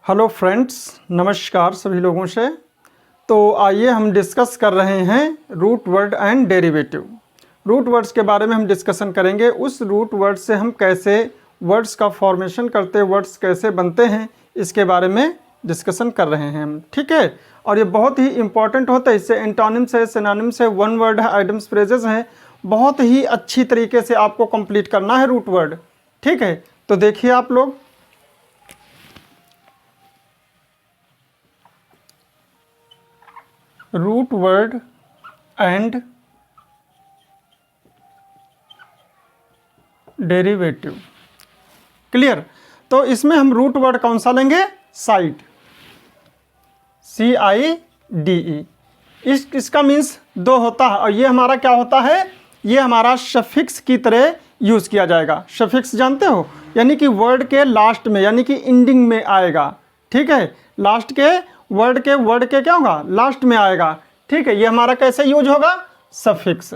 Hello friends, नमस्कार सभी लोगों से। तो आइए हम डिस्कस कर रहे हैं root word and derivative. Root words के बारे में हम डिस्कशन करेंगे। उस रूट वर्ड से हम कैसे वर्ड्स का फॉर्मेशन करते हैं, वर्ड्स कैसे बनते हैं, इसके बारे में डिस्कशन कर रहे हैं हम। ठीक है, और ये बहुत ही इंपॉर्टेंट होता है। इससे एंटोनिम्स है, सिनोनिम्स है, वन वर्ड है, आइटम्स फ्रेजेस हैं। बहुत ही अच्छी तरीके से आपको कंप्लीट करना है रूट वर्ड। ठीक है, तो देखिए आप लोग, root word and derivative. Clear? तो इसमें हम रूट वर्ड कौन सा लेंगे? Side, CIDE। इसका मीन्स दो होता है, और ये हमारा क्या होता है? ये हमारा सफिक्स की तरह यूज़ किया जाएगा। सफिक्स जानते हो, यानी कि वर्ड के लास्ट में, यानी कि एंडिंग में आएगा। ठीक है, लास्ट के वर्ड के क्या होगा? लास्ट में आएगा। ठीक है, ये हमारा कैसे यूज होगा? सफिक्स।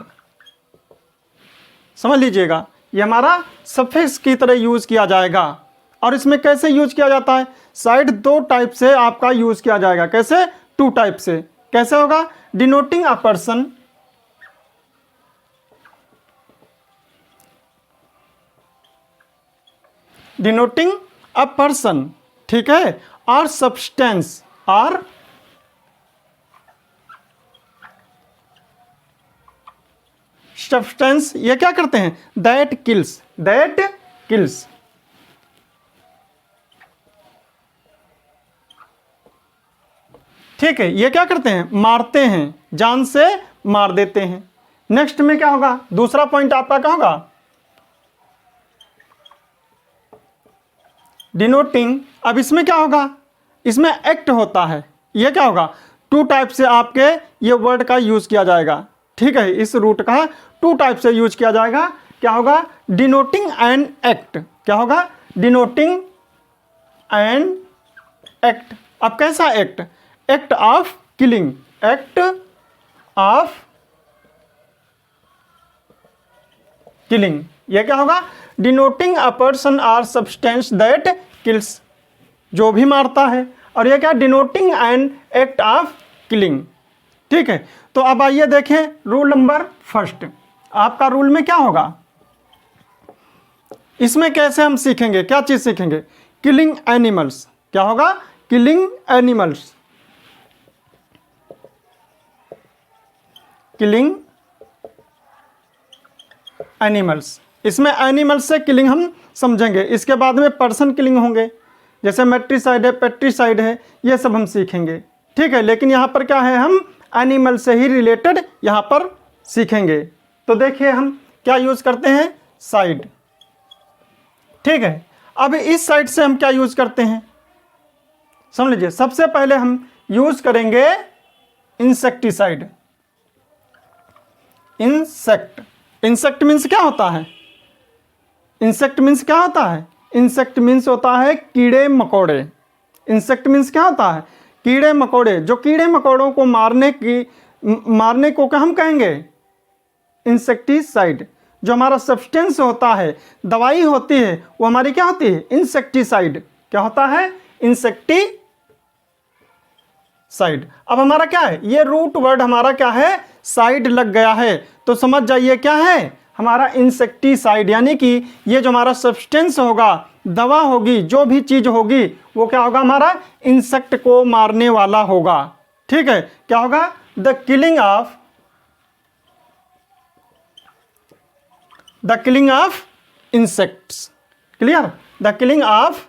समझ लीजिएगा, ये हमारा सफिक्स की तरह यूज किया जाएगा। और इसमें कैसे यूज किया जाता है? साइड दो टाइप से आपका यूज किया जाएगा। कैसे? टू टाइप से। कैसे होगा? Denoting a person, denoting a person, ठीक है, और सब्सटेंस, और सब्सटेंस ये क्या करते हैं? That kills, that kills. ठीक है, ये क्या करते हैं? मारते हैं, जान से मार देते हैं। नेक्स्ट में क्या होगा? दूसरा पॉइंट आपका क्या होगा? डिनोटिंग। अब इसमें क्या होगा? इसमें एक्ट होता है। ये क्या होगा? टू टाइप से आपके ये वर्ड का यूज किया जाएगा। ठीक है, इस रूट का टू टाइप से यूज किया जाएगा। क्या होगा? Denoting and act. क्या होगा? Denoting and act. अब कैसा act? Act of killing, act of killing. यह क्या होगा? डिनोटिंग अ पर्सन और सब्सटेंस दैट किल्स, जो भी मारता है। और यह क्या? Denoting an act of killing. ठीक है, तो अब आइए देखें रूल नंबर फर्स्ट। आपका रूल में क्या होगा? इसमें कैसे हम सीखेंगे? क्या चीज सीखेंगे? Killing animals. क्या होगा? Killing animals, killing animals. इसमें एनिमल्स से किलिंग हम समझेंगे। इसके बाद में पर्सन किलिंग होंगे, जैसे मैट्रिसाइड है, पेट्रिसाइड है, ये सब हम सीखेंगे। ठीक है, लेकिन यहाँ पर क्या है? हम एनिमल से ही रिलेटेड यहाँ पर सीखेंगे। तो देखिए हम क्या यूज़ करते हैं? साइड। ठीक है, अब इस साइड से हम क्या यूज़ करते हैं? समझ लीजिए, सबसे पहले हम यूज़ करेंगे इंसेक्टिसाइड। इंसेक्ट, इंसेक्ट मीन्स क्या होता है? इंसेक्ट मीन्स क्या होता है? इंसेक्ट मीन्स होता है कीड़े मकोड़े। इंसेक्ट मीन्स क्या होता है? कीड़े मकोड़े। जो कीड़े मकोड़ों को मारने को क्या हम कहेंगे? इंसेक्टिसाइड। जो हमारा सब्सटेंस होता है, दवाई होती है, वो हमारी क्या होती है? इंसेक्टिसाइड। क्या होता है? इंसेक्टिसाइड। अब हमारा क्या है? ये रूट वर्ड हमारा क्या है? साइड लग गया है, तो समझ जाइए क्या है हमारा? इंसेक्टिसाइड। यानी कि ये जो हमारा सब्सटेंस होगा, दवा होगी, जो भी चीज होगी, वो क्या होगा? हमारा इंसेक्ट को मारने वाला होगा। ठीक है, क्या होगा? The killing of insects. Clear? The killing of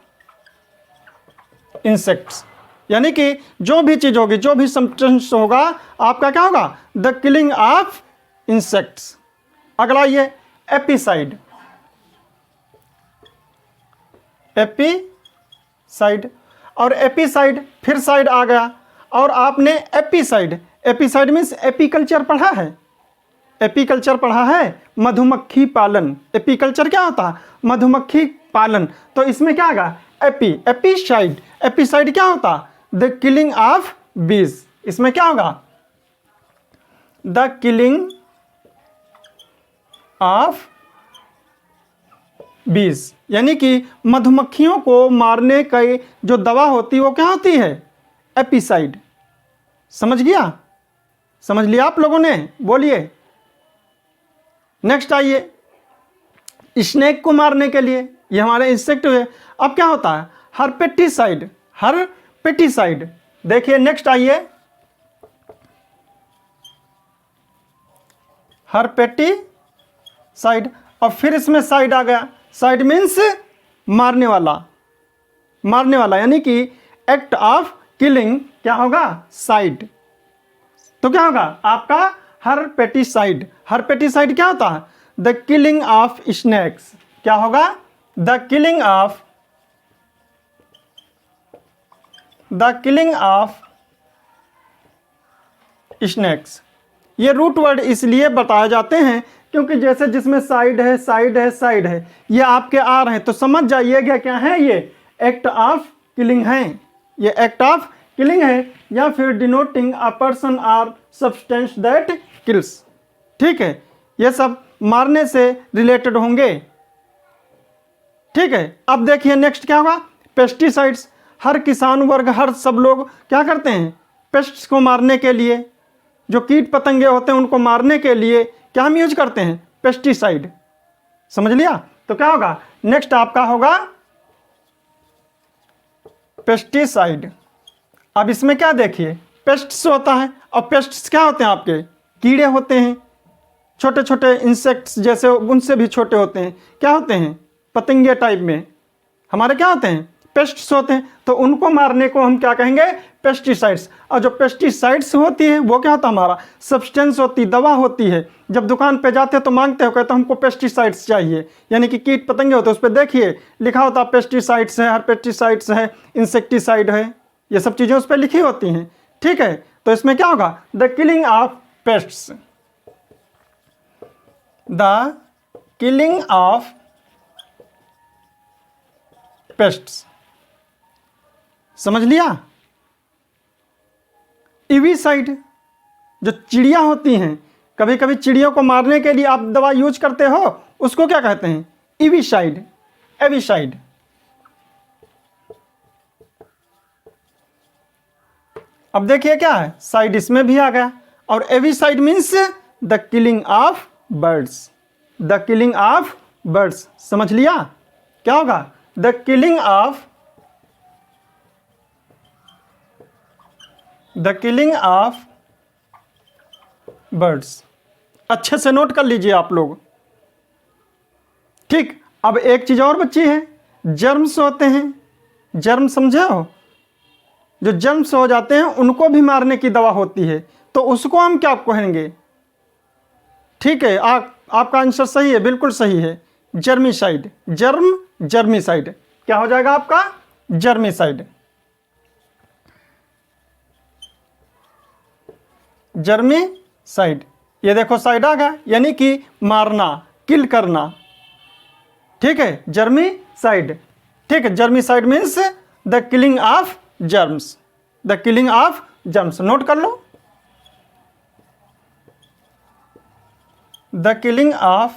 insects, यानी कि जो भी चीज होगी, जो भी सब्सटेंस होगा, आपका क्या होगा? The killing of insects. अगला ये एपिसाइड, एपिसाइड। और एपिसाइड, फिर साइड आ गया, और आपने एपिसाइड, एपिसाइड मीन्स एपीकल्चर पढ़ा है? एपीकल्चर पढ़ा है, मधुमक्खी पालन। एपीकल्चर क्या होता है? मधुमक्खी पालन। तो इसमें क्या आएगा? एपिसाइड। एपिसाइड क्या होता? द किलिंग ऑफ बीज। इसमें क्या होगा? द किलिंग ऑफ बीज, यानी कि मधुमक्खियों को मारने की जो दवा होती है वो क्या होती है? एपिसाइड। समझ गया? समझ लिया आप लोगों ने? बोलिए। नेक्स्ट आइए, स्नेक को मारने के लिए, ये हमारे इंसेक्ट हुए। अब क्या होता है? हर्पेटिसाइड। हर्पेटिसाइड। देखिए नेक्स्ट आइए, हर्पेटिसाइड। और फिर इसमें साइड आ गया। साइड मीन्स मारने वाला। मारने वाला यानी कि एक्ट ऑफ किलिंग क्या होगा? साइड। तो क्या होगा आपका? हर्पेटिसाइड। हर्पेटिसाइड क्या होता है? The killing of snakes. क्या होगा? The killing of snakes. ये रूट वर्ड इसलिए बताए जाते हैं क्योंकि जैसे जिसमें साइड है, साइड है, साइड है, ये आपके आ रहे हैं तो समझ जाइएगा क्या है? ये एक्ट ऑफ किलिंग है। ये एक्ट ऑफ किलिंग है या फिर डिनोटिंग अ पर्सन और सब्सटेंस दैट किल्स। ठीक है, ये सब मारने से रिलेटेड होंगे। ठीक है, अब देखिए नेक्स्ट क्या होगा? पेस्टिसाइड्स। हर किसान वर्ग, हर सब लोग क्या करते हैं? पेस्ट्स को मारने के लिए, जो कीट पतंगे होते हैं उनको मारने के लिए क्या हम यूज करते हैं? पेस्टिसाइड। समझ लिया? तो क्या होगा? नेक्स्ट आपका होगा पेस्टिसाइड। अब इसमें क्या देखिए, पेस्ट्स होता है और पेस्ट्स क्या होते हैं? आपके कीड़े होते हैं, छोटे छोटे इंसेक्ट्स जैसे, उनसे भी छोटे होते हैं। क्या होते हैं? पतंगे टाइप में हमारे क्या होते हैं? पेस्ट्स होते हैं। तो उनको मारने को हम क्या कहेंगे? पेस्टिसाइड्स। और जो पेस्टिसाइड्स होती है वो क्या होता है? हमारा सब्सटेंस होती, दवा होती है। जब दुकान पे जाते हैं तो मांगते हो, कहते तो हमको पेस्टिसाइड्स चाहिए, यानी कि कीट पतंगे होते हैं, उस पर देखिए लिखा होता है पेस्टिसाइड्स है, हर्पेटिसाइड्स है, इंसेक्टिसाइड है, ये सब चीज़ें उस पर लिखी होती हैं। ठीक है, तो इसमें क्या होगा? The killing of pests. The killing of pests. समझ लिया? इविसाइड, जो चिड़िया होती हैं, कभी कभी चिड़ियों को मारने के लिए आप दवा यूज करते हो, उसको क्या कहते हैं? इविसाइड, एविसाइड। अब देखिए क्या है? साइड इसमें भी आ गया। और avicide means the killing of birds. The killing of birds. समझ लिया? क्या होगा? The killing of birds. अच्छे से नोट कर लीजिए आप लोग। ठीक, अब एक चीज और बची है, जर्म्स होते हैं। जर्म समझे हो? जो जर्म्स हो जाते हैं उनको भी मारने की दवा होती है, तो उसको हम क्या कहेंगे? ठीक है, आपका आंसर सही है, बिल्कुल सही है, जर्मिसाइड। जर्मिसाइड क्या हो जाएगा आपका? जर्मिसाइड। जर्मिसाइड। ये देखो साइड आ गया, यानी कि मारना, किल करना। ठीक है, जर्मिसाइड। ठीक है, germicide means the killing of germs. The killing of germs. Note कर लो, द किलिंग ऑफ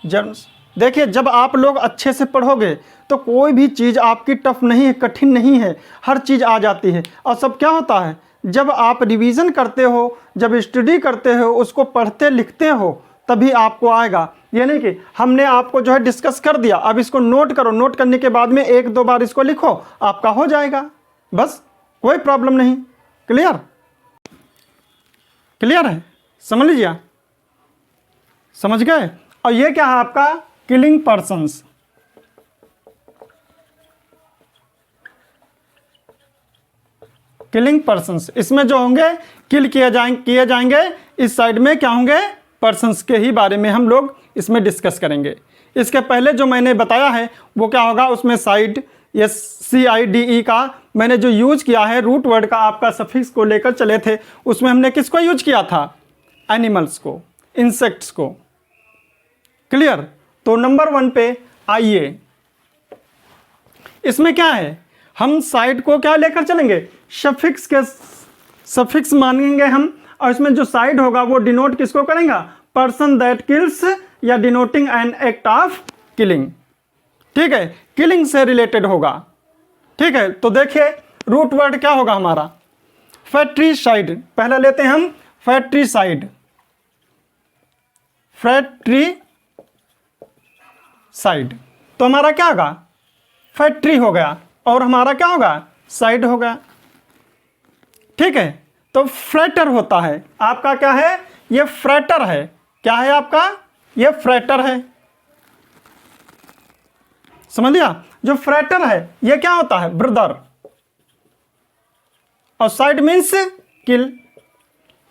जर्म्स। देखिए, जब आप लोग अच्छे से पढ़ोगे तो कोई भी चीज़ आपकी टफ नहीं है, कठिन नहीं है, हर चीज़ आ जाती है। और सब क्या होता है? जब आप रिवीजन करते हो, जब स्टडी करते हो, उसको पढ़ते लिखते हो, तभी आपको आएगा। यानी कि हमने आपको जो है डिस्कस कर दिया, अब इसको नोट करो। नोट करने के बाद में एक दो बार इसको लिखो, आपका हो जाएगा, बस कोई प्रॉब्लम नहीं। क्लियर? क्लियर है? समझ लीजिए, समझ गए? और ये क्या है आपका? Killing persons. किलिंग पर्सन्स, इसमें जो होंगे किल किए जाएंगे, इस साइड में क्या होंगे? पर्सन्स के ही बारे में हम लोग इसमें डिस्कस करेंगे। इसके पहले जो मैंने बताया है वो क्या होगा? उसमें साइड, ये CIDE का मैंने जो यूज किया है, रूट वर्ड का आपका सफिक्स को लेकर चले थे, उसमें हमने किसको यूज किया था? एनिमल्स को, इंसेक्ट्स को। क्लियर? तो नंबर 1 पे आइए, इसमें क्या है? हम साइड को क्या लेकर चलेंगे? सफिक्स मानेंगे हम, और इसमें जो साइड होगा वो डिनोट किसको करेगा? पर्सन दैट किल्स या denoting an act of killing. ठीक है, किलिंग से रिलेटेड होगा। ठीक है, तो देखिए रूट वर्ड क्या होगा हमारा, फैट्रीसाइड। पहला लेते हैं हम फैट्रीसाइड, फैट्रीसाइड तो हमारा क्या होगा, फैक्ट्री हो गया और हमारा क्या होगा, साइड हो गया। ठीक है, तो फ्रैटर होता है आपका, क्या है ये, फ्रैटर है। क्या है आपका, ये फ्रैटर है। समझ लिया, जो फ्रैटर है ये क्या होता है, ब्रदर, और साइड मीन्स किल,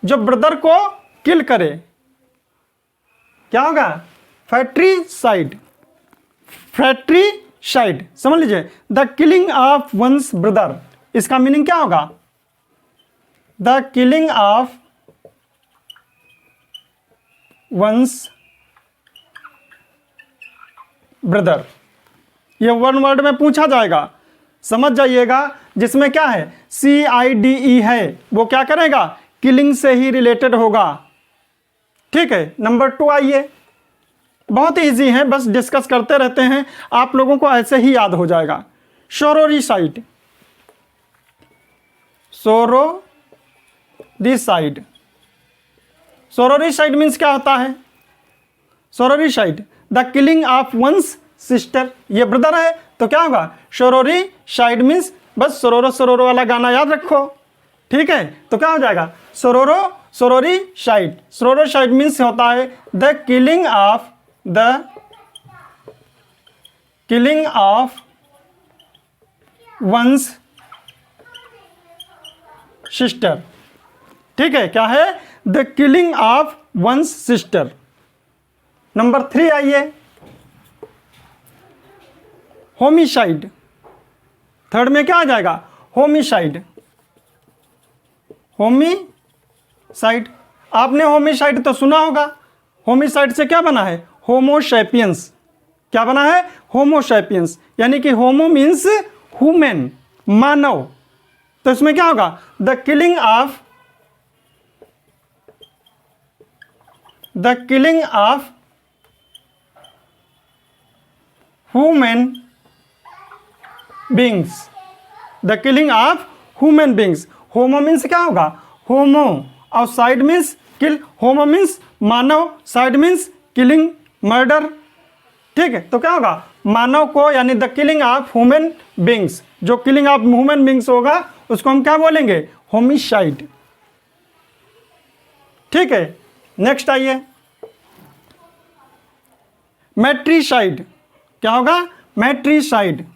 जो ब्रदर को किल करे क्या होगा, फैट्रीसाइड, फैट्रीसाइड। समझ लीजिए, the killing of one's brother, इसका मीनिंग क्या होगा, the killing of one's brother. ये वन वर्ड में पूछा जाएगा, समझ जाइएगा, जिसमें क्या है CIDE है, वो क्या करेगा, किलिंग से ही रिलेटेड होगा। ठीक है, नंबर 2 आइए, बहुत इजी है, बस डिस्कस करते रहते हैं, आप लोगों को ऐसे ही याद हो जाएगा। सोरोरीसाइड, सोरोरीसाइड, सोरोरीसाइड मीन्स क्या होता है, sororicide the killing of one's sister. ये ब्रदर है तो क्या होगा, सोरोरीसाइड मीन्स, बस सोरोरो सोरोरो वाला गाना याद रखो। ठीक है, तो क्या हो जाएगा, सोरोरो सोरोरीसाइड। सोरोरीसाइड मीन्स होता है the killing of one's sister. ठीक है, क्या है, the killing of one's sister. Number 3 आइए, होमिसाइड। थर्ड में क्या आ जाएगा, होमिसाइड, होमिसाइड। आपने होमिसाइड तो सुना होगा, होमिसाइड से क्या बना है, होमोसैपियंस। क्या बना है, होमोसैपियंस, यानी कि होमो मीन्स ह्यूमन, मानव, तो इसमें क्या होगा, the killing of human beings, the killing of human beings. Homo means क्या होगा, होमो, और साइड मीन्स किल, होमो मीन्स मानव, साइड मीन्स किलिंग, मर्डर। ठीक है, तो क्या होगा, मानव को, यानी the killing of human beings, जो किलिंग ऑफ ह्यूमन बींग्स होगा उसको हम क्या बोलेंगे, होमिसाइड। ठीक है, नेक्स्ट आइए, मैट्रीसाइड। क्या होगा, मैट्रीसाइड।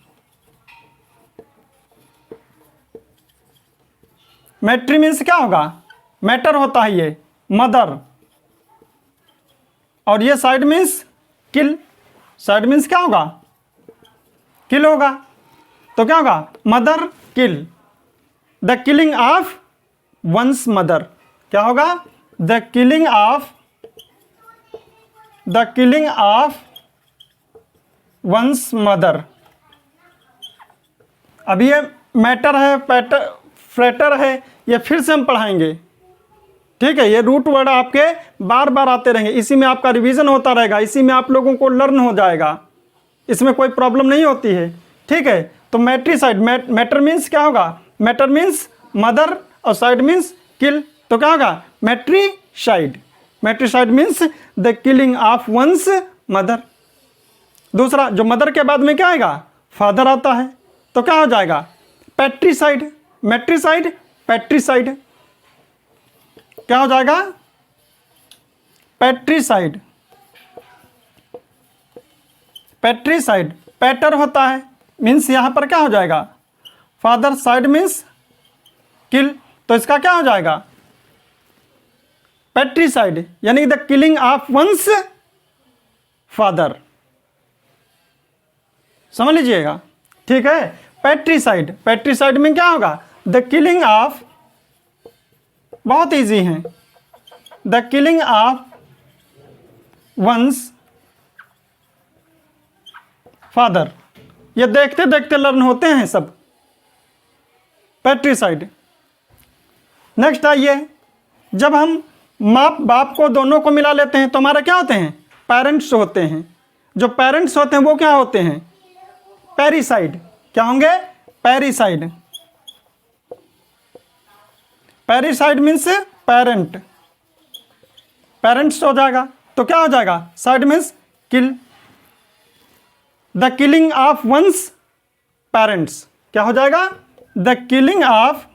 मैट्री मीन्स क्या होगा, मैटर होता है ये, मदर, और ये cide means kill, cide means क्या होगा, किल होगा, तो क्या होगा, mother kill, the killing of one's mother. क्या होगा, the killing of one's mother. अब ये मैटर है, फ्रैटर है, ये फिर से हम पढ़ाएंगे। ठीक है, ये रूट वर्ड आपके बार बार आते रहेंगे, इसी में आपका रिवीजन होता रहेगा, इसी में आप लोगों को लर्न हो जाएगा, इसमें कोई प्रॉब्लम नहीं होती है। ठीक है, तो मैट्रीसाइड, मैटर मीन्स क्या होगा, मैटर मीन्स मदर, और साइड मीन्स किल, तो क्या होगा, matricide. Matricide means the killing of one's mother. दूसरा, जो मदर के बाद में क्या आएगा, फादर आता है, तो क्या हो जाएगा, पैट्रीसाइड। मैट्रीसाइड, पैट्रीसाइड, क्या हो जाएगा, पैट्रीसाइड। पैट्रीसाइड, पैटर होता है, मीन्स यहां पर क्या हो जाएगा, फादर, साइड मीन्स किल, तो इसका क्या हो जाएगा, पैट्रीसाइड, यानी the killing of once father. समझ लीजिएगा। ठीक है, पैट्रीसाइड, पैट्रीसाइड में क्या होगा, द किलिंग ऑफ, बहुत इजी है, the killing of once father. ये देखते देखते लर्न होते हैं सब, पैट्रीसाइड। नेक्स्ट आइए, जब हम माँ बाप को दोनों को मिला लेते हैं तो हमारा क्या होते हैं, पेरेंट्स होते हैं। जो पेरेंट्स होते हैं वो क्या होते हैं? पैरिसाइड। क्या होंगे? Parricide. Parricide means parent, parents हो जाएगा तो क्या हो जाएगा? Cide means kill. The killing of one's parents क्या हो जाएगा? The killing of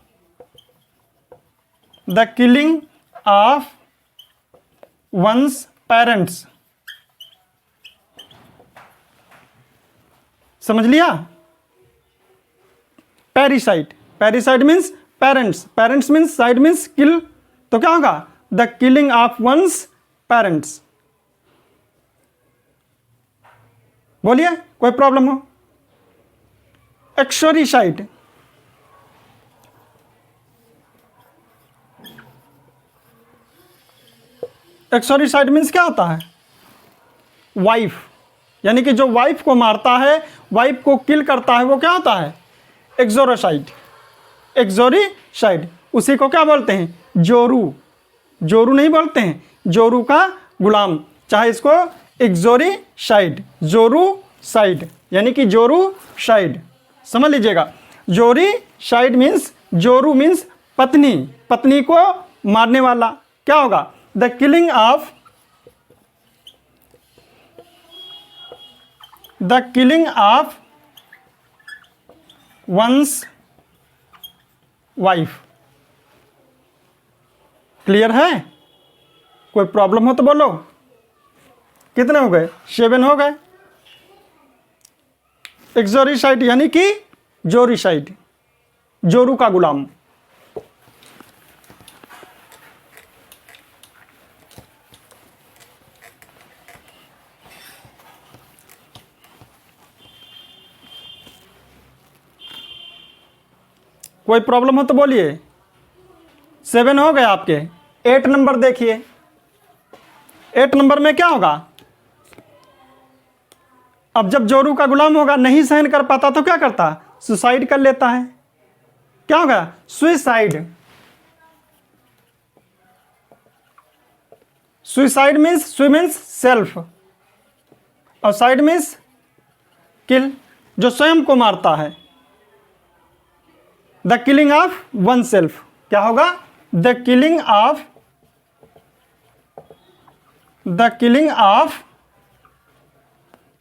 one's parents. समझ लिया? Parricide, parricide means parents, parents means cide means kill, तो क्या होगा? The killing of one's parents. बोलिए कोई प्रॉब्लम हो? एक्सोरिसाइड, एक्सोरिसाइड मीन्स क्या होता है? वाइफ, यानी कि जो वाइफ को मारता है, वाइफ को किल करता है, वो क्या होता है? एक्सोरिसाइड, एक्सोरिसाइड। उसी को क्या बोलते हैं? जोरू, जोरू नहीं बोलते हैं, जोरू का गुलाम, चाहे इसको एक्सोरिसाइड, जोरू साइड, यानी कि जोरू साइड। समझ लीजिएगा, जोरी साइड मीन्स, जोरू मीन्स पत्नी, पत्नी को मारने वाला। क्या होगा? The killing of, the killing of one's wife. Clear है? कोई प्रॉब्लम हो तो बोलो। कितने हो गए? 7 हो गए। एक्सोरिसाइड यानी कि जोरिसाइड, जोरू का गुलाम। कोई प्रॉब्लम हो तो बोलिए। 7 हो गए आपके। 8 नंबर देखिए। 8 नंबर में क्या होगा? अब जब जोरू का गुलाम होगा, नहीं सहन कर पाता तो क्या करता? सुसाइड कर लेता है। क्या होगा? Suicide. Suicide means, su means self और साइड मीन्स किल, जो स्वयं को मारता है। The killing of one self क्या होगा? The killing of, the killing of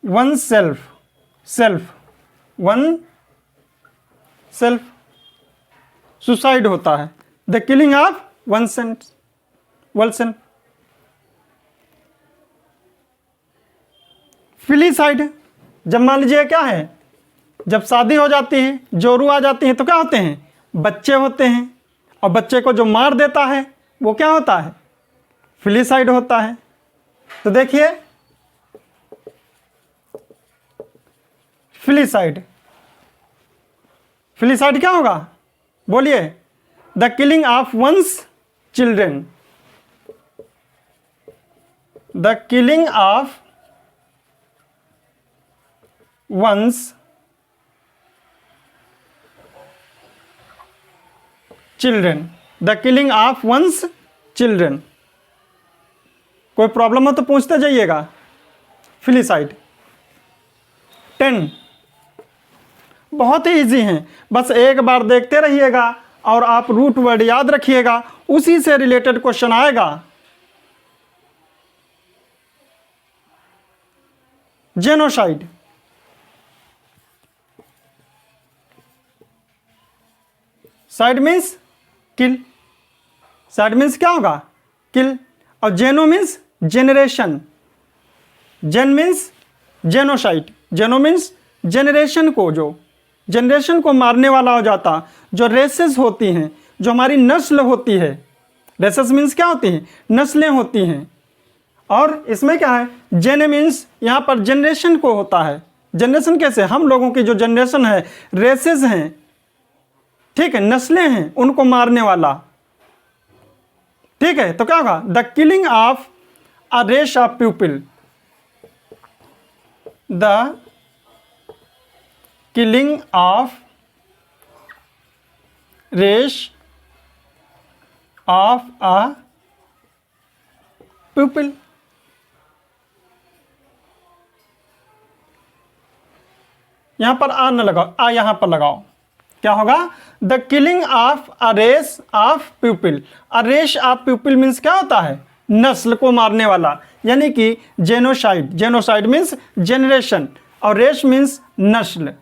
one self, self, one self, suicide होता है। The killing of one self, one self. Filicide, जब मान लीजिए क्या है, जब शादी हो जाती है, जोरू आ जाती है, तो क्या होते हैं? बच्चे होते हैं, और बच्चे को जो मार देता है वो क्या होता है? फिलिसाइड होता है। तो देखिए, फिलिसाइड, फिलिसाइड क्या होगा? बोलिए। The killing of one's children, the killing of one's children, the killing of one's children. कोई प्रॉब्लम हो तो पूछते जाइएगा। फिलिसाइड। 10 बहुत ही इजी हैं, बस एक बार देखते रहिएगा और आप रूट वर्ड याद रखिएगा, उसी से रिलेटेड क्वेश्चन आएगा। Genocide, side means kill, cide means क्या होगा? किल। और जेनो मीन्स जेनरेशन, जेन मीन्स जेनोसाइड, जेनो मीन्स जेनरेशन को, जो जनरेशन को मारने वाला हो जाता। जो रेसेस होती हैं, जो हमारी नस्ल होती है, रेसेस मीन्स क्या होती हैं? नस्लें होती हैं। और इसमें क्या है? जेन मीन्स यहाँ पर जनरेशन को होता है। जनरेशन कैसे? हम लोगों की जो जनरेशन है, रेसेस हैं, ठीक है, नस्लें हैं, उनको मारने वाला। ठीक है, तो क्या होगा? The killing of a race of people, the killing of race of a people. यहाँ पर आ न लगाओ, आ यहाँ पर लगाओ, क्या होगा? The killing of a race of people. A race of people means क्या होता है? नस्ल को मारने वाला, यानी कि जेनोसाइड। जेनोसाइड मीन्स जेनरेशन और रेस मीन्स नस्ल।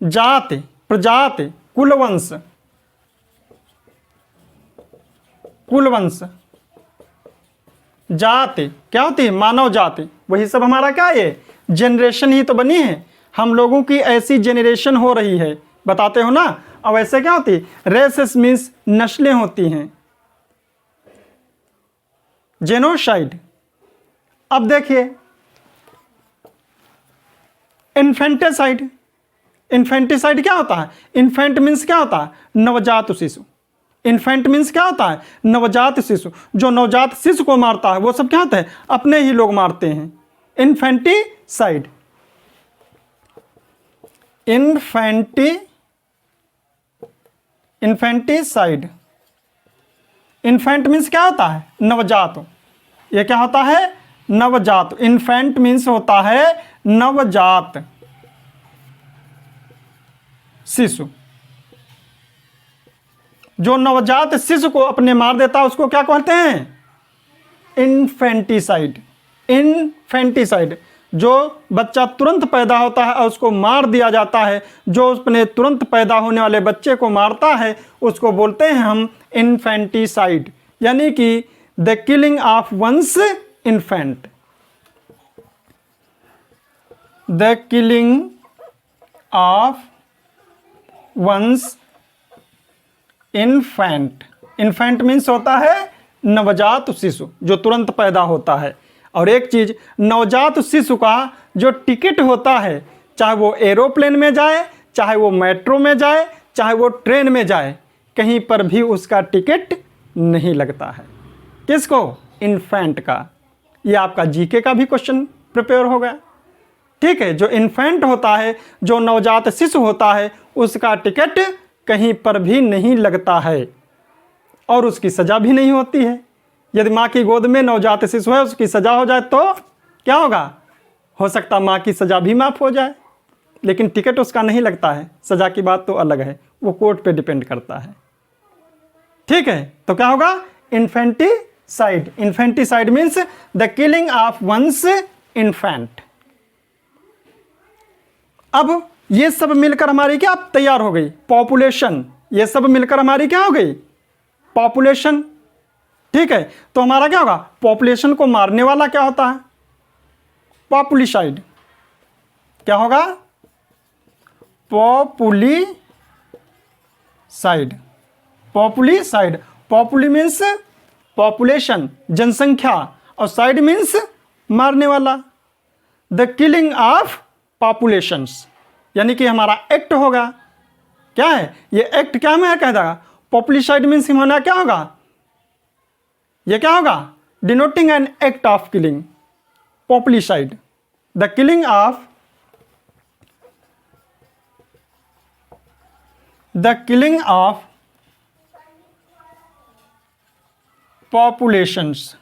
जाति, प्रजाति, कुलवंश, कुलवंश। जाति क्या होती है? मानव जाति। वही सब हमारा क्या है? जनरेशन ही तो बनी है। हम लोगों की ऐसी जनरेशन हो रही है, बताते हो ना। अब ऐसे क्या होती है? रेसेस मीन्स नस्लें होती हैं। जेनोसाइड। अब देखिए इन्फेंटिसाइड। इन्फेंटिसाइड क्या होता है? इन्फेंट मीन्स क्या होता है? नवजात शिशु। इन्फेंट मीन्स क्या होता है? नवजात शिशु। जो नवजात शिशु को मारता है वो सब क्या होता है? अपने ही लोग मारते हैं। इन्फेंटिसाइड। इन्फेंटिसाइड। इन्फेंट मीन्स क्या होता है? नवजात। ये क्या होता है? नवजात। इन्फेंट मीन्स होता है नवजात शिशु। जो नवजात शिशु को अपने मार देता है उसको क्या कहते हैं? इन्फेंटिसाइड। इन्फेंटिसाइड। जो बच्चा तुरंत पैदा होता है और उसको मार दिया जाता है, जो अपने तुरंत पैदा होने वाले बच्चे को मारता है उसको बोलते हैं हम इन्फेंटिसाइड, यानी कि the killing of one's infant. The killing of one's infant. Infant means होता है नवजात शिशु जो तुरंत पैदा होता है। और एक चीज, नवजात शिशु का जो टिकट होता है, चाहे वो एरोप्लेन में जाए, चाहे वो मेट्रो में जाए, चाहे वो ट्रेन में जाए, कहीं पर भी उसका टिकट नहीं लगता है। किसको? इन्फेंट का। ये आपका जीके का भी क्वेश्चन प्रिपेयर हो गया। ठीक है, जो इन्फेंट होता है, जो नवजात शिशु होता है, उसका टिकट कहीं पर भी नहीं लगता है और उसकी सजा भी नहीं होती है। यदि माँ की गोद में नवजात शिशु है, उसकी सजा हो जाए तो क्या होगा? हो सकता माँ की सजा भी माफ हो जाए, लेकिन टिकट उसका नहीं लगता है। सजा की बात तो अलग है, वो कोर्ट पे डिपेंड करता है। ठीक है, तो क्या होगा? Infanticide. Infanticide means the killing of one's infant. अब ये सब मिलकर हमारी क्या तैयार हो गई? पॉपुलेशन। ये सब मिलकर हमारी क्या हो गई? पॉपुलेशन। ठीक है, तो हमारा क्या होगा? पॉपुलेशन को मारने वाला क्या होता है? पॉपुलिसाइड। क्या होगा? पॉपुलिसाइड। पॉपुलिसाइड। पॉपुली मीन्स पॉपुलेशन, जनसंख्या, और साइड मीन्स मारने वाला। द किलिंग ऑफ पॉपुलेशंस, यानी कि हमारा एक्ट होगा। क्या है ये एक्ट? क्या में कह देगा? पॉपुलिसाइड मीन्स होना क्या होगा? ये क्या होगा? Denoting an act of killing. Populicide. The killing of populations.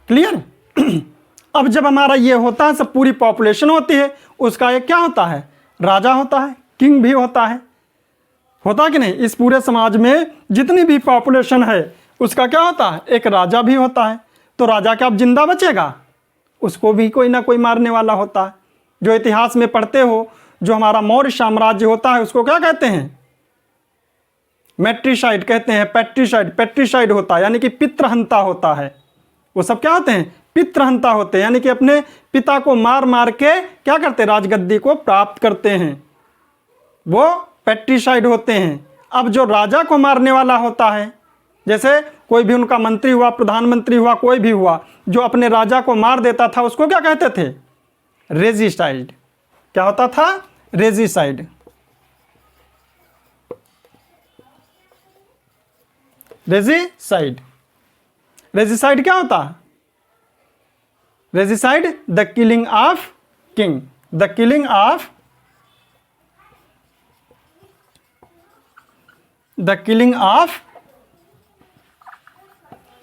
Clear? अब जब हमारा ये होता है, सब पूरी पॉपुलेशन होती है, उसका एक क्या होता है? राजा होता है, किंग भी होता है। होता कि नहीं? इस पूरे समाज में जितनी भी पॉपुलेशन है उसका क्या होता है? एक राजा भी होता है। तो राजा क्या अब जिंदा बचेगा? उसको भी कोई ना कोई मारने वाला होता है। जो इतिहास में पढ़ते हो, जो हमारा मौर्य साम्राज्य होता है उसको क्या कहते हैं? मैट्रिसाइड कहते हैं। पैट्रिसाइड। पैट्रिसाइड होता है यानी कि पितृहंता होता है। वो सब क्या होते हैं? पितृहंता होते हैं, यानी कि अपने पिता को मार मार के क्या करते? राजगद्दी को प्राप्त करते हैं, वो पैट्रिसाइड होते हैं। अब जो राजा को मारने वाला होता है, जैसे कोई भी उनका मंत्री हुआ, प्रधानमंत्री हुआ, कोई भी हुआ, जो अपने राजा को मार देता था उसको क्या कहते थे? रेजिसाइड। क्या होता था? रेजिसाइड। रेजिसाइड। रेजिसाइड क्या होता है? Regicide the killing of king. The killing of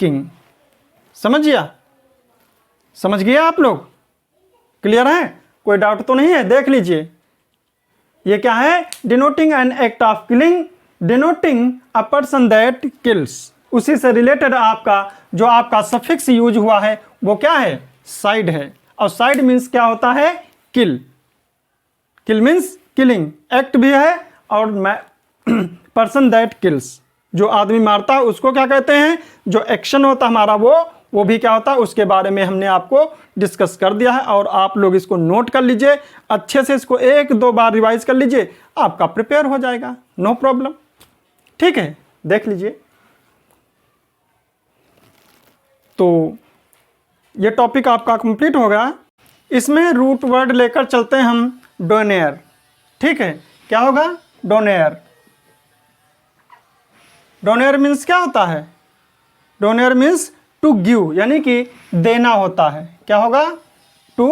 king. समझ गया आप लोग? क्लियर है? कोई डाउट तो नहीं है? देख लीजिए, ये क्या है? Denoting an act of killing, denoting a person that kills. उसी से रिलेटेड आपका जो आपका सफिक्स यूज हुआ है वो क्या है? साइड है। और साइड मीन्स क्या होता है? किल। किल मीन्स किलिंग, एक्ट भी है, और पर्सन दैट किल्स, जो आदमी मारता है उसको क्या कहते हैं? जो एक्शन होता है हमारा वो भी क्या होता है? उसके बारे में हमने आपको डिस्कस कर दिया है, और आप लोग इसको नोट कर लीजिए अच्छे से, इसको 1-2 बार रिवाइज कर लीजिए, आपका प्रिपेयर हो जाएगा, नो प्रॉब्लम। ठीक है, देख लीजिए। तो ये टॉपिक आपका कंप्लीट हो गया। इसमें रूट वर्ड लेकर चलते हैं हम डोनेयर। ठीक है, क्या होगा? डोनेयर। डोनेयर मीन्स क्या होता है? डोनेयर मीन्स टू गिव, यानी कि देना होता है। क्या होगा? टू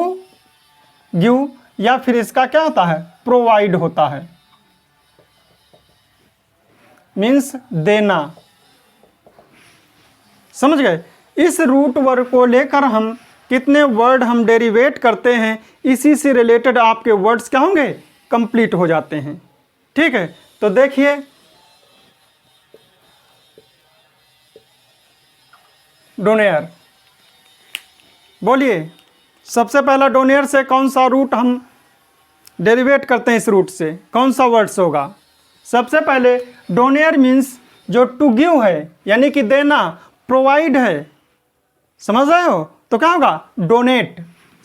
गिव, या फिर इसका क्या होता है? प्रोवाइड होता है, मीन्स देना। समझ गए? इस रूट वर्ड को लेकर हम कितने वर्ड हम डेरिवेट करते हैं, इसी से रिलेटेड आपके वर्ड्स क्या होंगे? कंप्लीट हो जाते हैं। ठीक है, तो देखिए, डोनेयर, बोलिए सबसे पहला डोनेयर से कौन सा रूट हम डेरिवेट करते हैं? इस रूट से कौन सा वर्ड्स होगा? सबसे पहले डोनेयर मीन्स जो टू गिव है, यानी कि देना, प्रोवाइड है। समझ रहे हो? तो क्या होगा? डोनेट।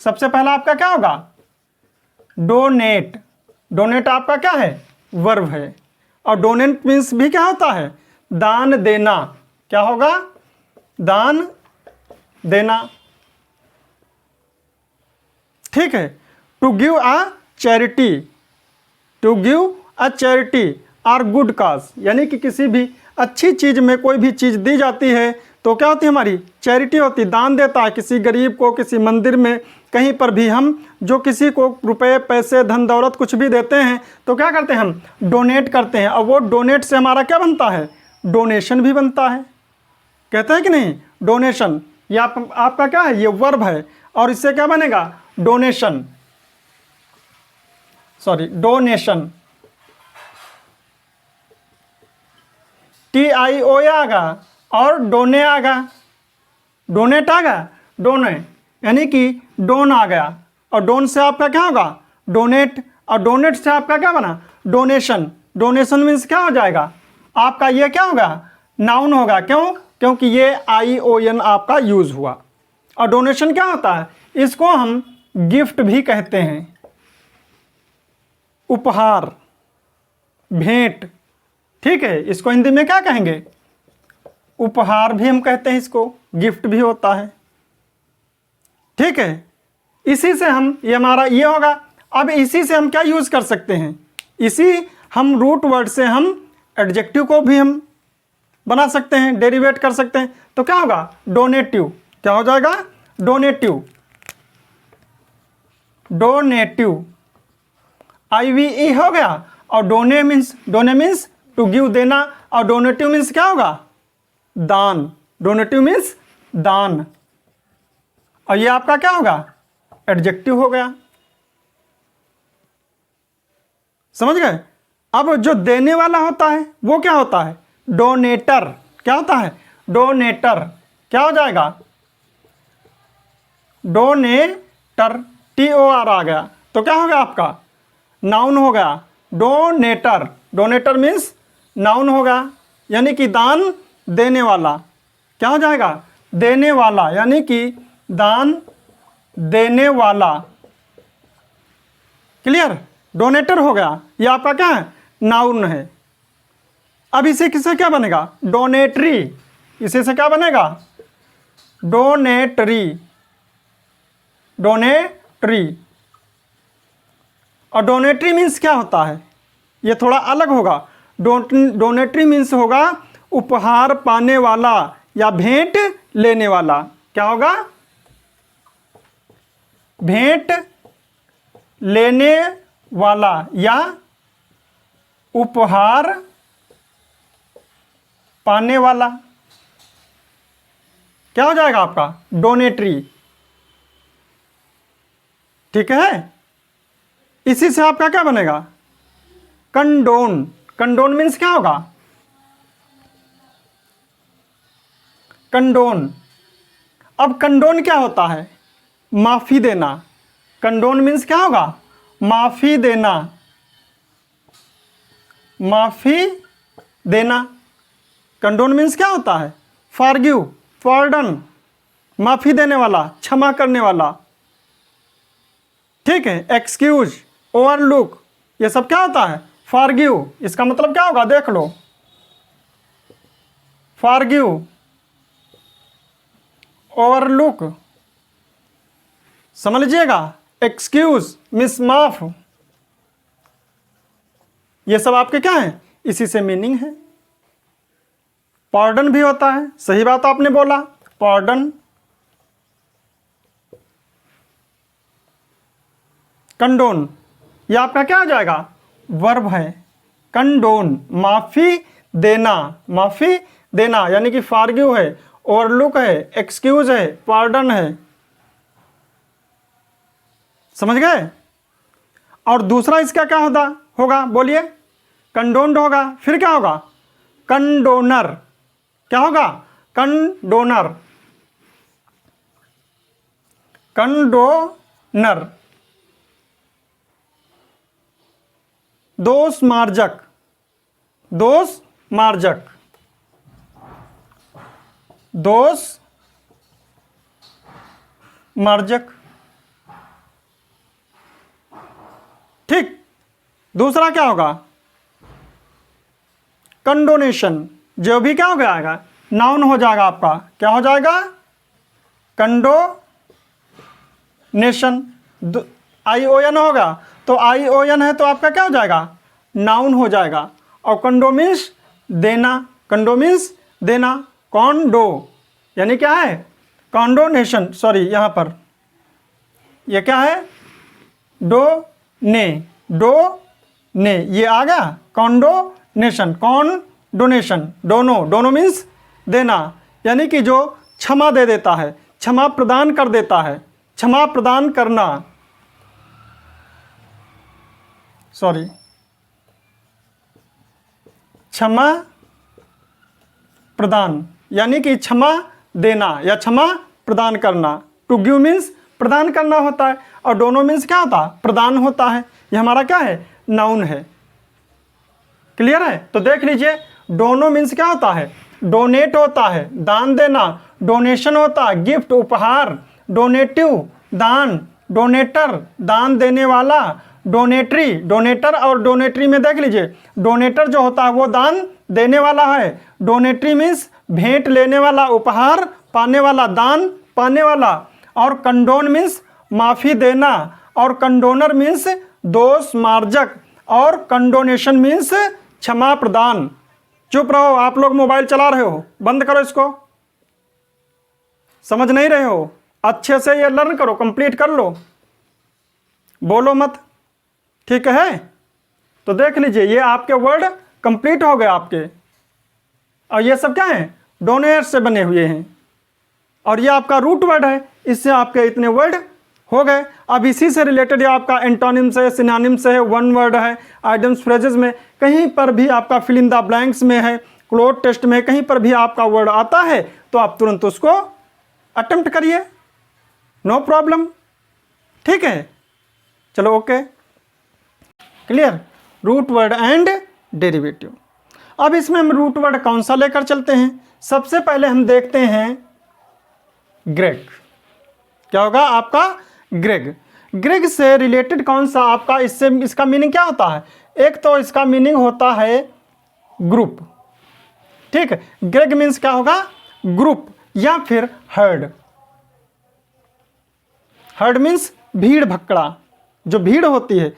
सबसे पहला आपका क्या होगा? डोनेट। डोनेट आपका क्या है? वर्ब है। और डोनेट मीन्स भी क्या होता है? दान देना। क्या होगा? दान देना। ठीक है, to give a charity, to give a charity or good cause, यानी कि किसी भी अच्छी चीज में कोई भी चीज दी जाती है तो क्या होती है? हमारी चैरिटी होती, दान देता है किसी गरीब को, किसी मंदिर में, कहीं पर भी हम जो किसी को रुपए, पैसे, धन दौलत कुछ भी देते हैं तो क्या करते हैं? हम डोनेट करते हैं। और वो डोनेट से हमारा क्या बनता है? डोनेशन भी बनता है। कहते हैं कि नहीं? डोनेशन, ये आपका क्या है? ये वर्ब है, और इससे क्या बनेगा? Donation, sorry donation. TIO आगा और डोने आगा, डोनेट आगा, डोने, यानी कि डोन आ गया, और डोन से आपका क्या होगा? डोनेट, और डोनेट से आपका क्या बना? डोनेशन। डोनेशन मीन्स क्या हो जाएगा? आपका ये क्या होगा? नाउन होगा। क्यों? क्योंकि ये ION आपका यूज हुआ। और डोनेशन क्या होता है? इसको हम गिफ्ट भी कहते हैं, उपहार, भेंट। ठीक है, इसको हिंदी में क्या कहेंगे? उपहार भी हम कहते हैं, इसको गिफ्ट भी होता है। ठीक है, इसी से हम, ये हमारा ये होगा। अब इसी से हम क्या यूज कर सकते हैं? इसी हम रूट वर्ड से हम एडजेक्टिव को भी हम बना सकते हैं, डेरिवेट कर सकते हैं। तो क्या होगा? डोनेटिव। क्या हो जाएगा? डोनेटिव। डोनेटिव, IVE हो गया। और डोने मीन्स टू गिव, देना। और डोनेटिव मीन्स क्या होगा? दान। डोनेटिव मीन्स दान। और ये आपका क्या होगा? एडजेक्टिव हो गया। समझ गए? अब जो देने वाला होता है वो क्या होता है? डोनेटर। क्या होता है? डोनेटर। क्या हो जाएगा? डोनेटर, TOR आ गया, तो क्या हो गया आपका? नाउन हो गया। डोनेटर, डोनेटर मीन्स नाउन होगा, यानी कि दान देने वाला। क्या हो जाएगा? देने वाला, यानी कि दान देने वाला। क्लियर? डोनेटर हो गया, ये आपका क्या है? नाउन है। अब इसे किससे क्या बनेगा? डोनेटरी। इसे से क्या बनेगा? डोनेटरी, डोनेटरी। और डोनेटरी मीन्स क्या होता है? ये थोड़ा अलग होगा। डोनेटरी मीन्स होगा उपहार पाने वाला या भेंट लेने वाला। क्या होगा? भेंट लेने वाला या उपहार पाने वाला। क्या हो जाएगा आपका? डोनेटरी। ठीक है, इसी से आपका क्या बनेगा? कंडोन। कंडोन मीन्स क्या होगा? कंडोन। अब कंडोन क्या होता है? माफी देना। कंडोन मीन्स क्या होगा? माफी देना। माफी देना। कंडोन मीन्स क्या होता है? फॉरगिव, पॉर्डन, माफी देने वाला, क्षमा करने वाला। ठीक है, एक्सक्यूज, ओवरलुक, ये सब क्या होता है? फॉरगिव। इसका मतलब क्या होगा? देख लो, फॉरगिव, ओवरलुक, समझ लीजिएगा। एक्सक्यूज मीन्स माफ। ये सब आपके क्या है? इसी से मीनिंग है। पॉर्डन भी होता है, सही बात आपने बोला, पॉर्डन। कंडोन, ये आपका क्या हो जाएगा? वर्ब है। कंडोन, माफी देना। माफी देना यानी कि फॉरगिव है, ओवरलुक है, एक्सक्यूज है, पॉर्डन है। समझ गए? और दूसरा इसका क्या होगा बोलिए? कंडोन्ड होगा। फिर क्या होगा? कंडोनर। क्या होगा? कंडोनर। कंडोनर, दोष मार्जक। दोष मार्जक, दोष मार्जक। ठीक, दूसरा क्या होगा? कंडोनेशन। जो भी क्या हो जाएगा? नाउन हो जाएगा आपका। क्या हो जाएगा? कंडोनेशन। ION होगा, तो ION है तो आपका क्या हो जाएगा? नाउन हो जाएगा। और कंडो मीन्स देना। कंडो मीन्स देना। कॉन्डो यानी क्या है? कॉन्डोनेशन। सॉरी, यहाँ पर ये क्या है? डो ने, ये आ गया कॉन्डोनेशन। डोनेशन, दोनों मीन्स देना, यानी कि जो क्षमा दे देता है, क्षमा प्रदान कर देता है, क्षमा प्रदान करना। सॉरी, क्षमा प्रदान यानी कि क्षमा देना या क्षमा प्रदान करना। टू गिव मीन्स प्रदान करना होता है, और दोनों मीन्स क्या होता है? प्रदान होता है। ये हमारा क्या है? नाउन है। क्लियर है? तो देख लीजिए, दोनों मीन्स क्या होता है? डोनेट होता है, दान देना। डोनेशन होता है गिफ्ट, उपहार। डोनेटिव, दान। डोनेटर, दान देने वाला। डोनेटरी, डोनेटर और डोनेटरी में देख लीजिए, डोनेटर जो होता है वो दान देने वाला है। डोनेटरी मीन्स भेंट लेने वाला, उपहार पाने वाला, दान पाने वाला। और कंडोन मीन्स माफी देना, और कंडोनर मीन्स दोष मार्जक, और कंडोनेशन मीन्स क्षमा प्रदान। चुप रहो, आप लोग मोबाइल चला रहे हो, बंद करो इसको। समझ नहीं रहे हो? अच्छे से ये लर्न करो, कंप्लीट कर लो, बोलो मत। ठीक है? तो देख लीजिए, ये आपके वर्ड कंप्लीट हो गए आपके। और ये सब क्या है? डोनेट से बने हुए हैं, और ये आपका रूट वर्ड है। इससे आपके इतने वर्ड हो गए। अब इसी से रिलेटेड आपका एंटोनिम्स है, सिनोनिम्स है, वन वर्ड है, आइडम्स फ्रेजेस में कहीं पर भी आपका फिल इन द ब्लैंक्स में है, क्लोज टेस्ट में कहीं पर भी आपका वर्ड आता है तो आप तुरंत उसको अटेम्प्ट करिए, नो प्रॉब्लम। ठीक है, चलो okay, clear. Root word and derivative. अब इसमें हम रूट वर्ड कौन सा लेकर चलते हैं? सबसे पहले हम देखते हैं ग्रेग। क्या होगा आपका? ग्रेग। ग्रेग से रिलेटेड कौन सा आपका, इससे इसका मीनिंग क्या होता है? एक तो इसका मीनिंग होता है ग्रुप। ठीक है, ग्रेग मीन्स क्या होगा? ग्रुप या फिर हर्ड। हर्ड मीन्स भीड़ भक्कड़ा, जो भीड़ होती है,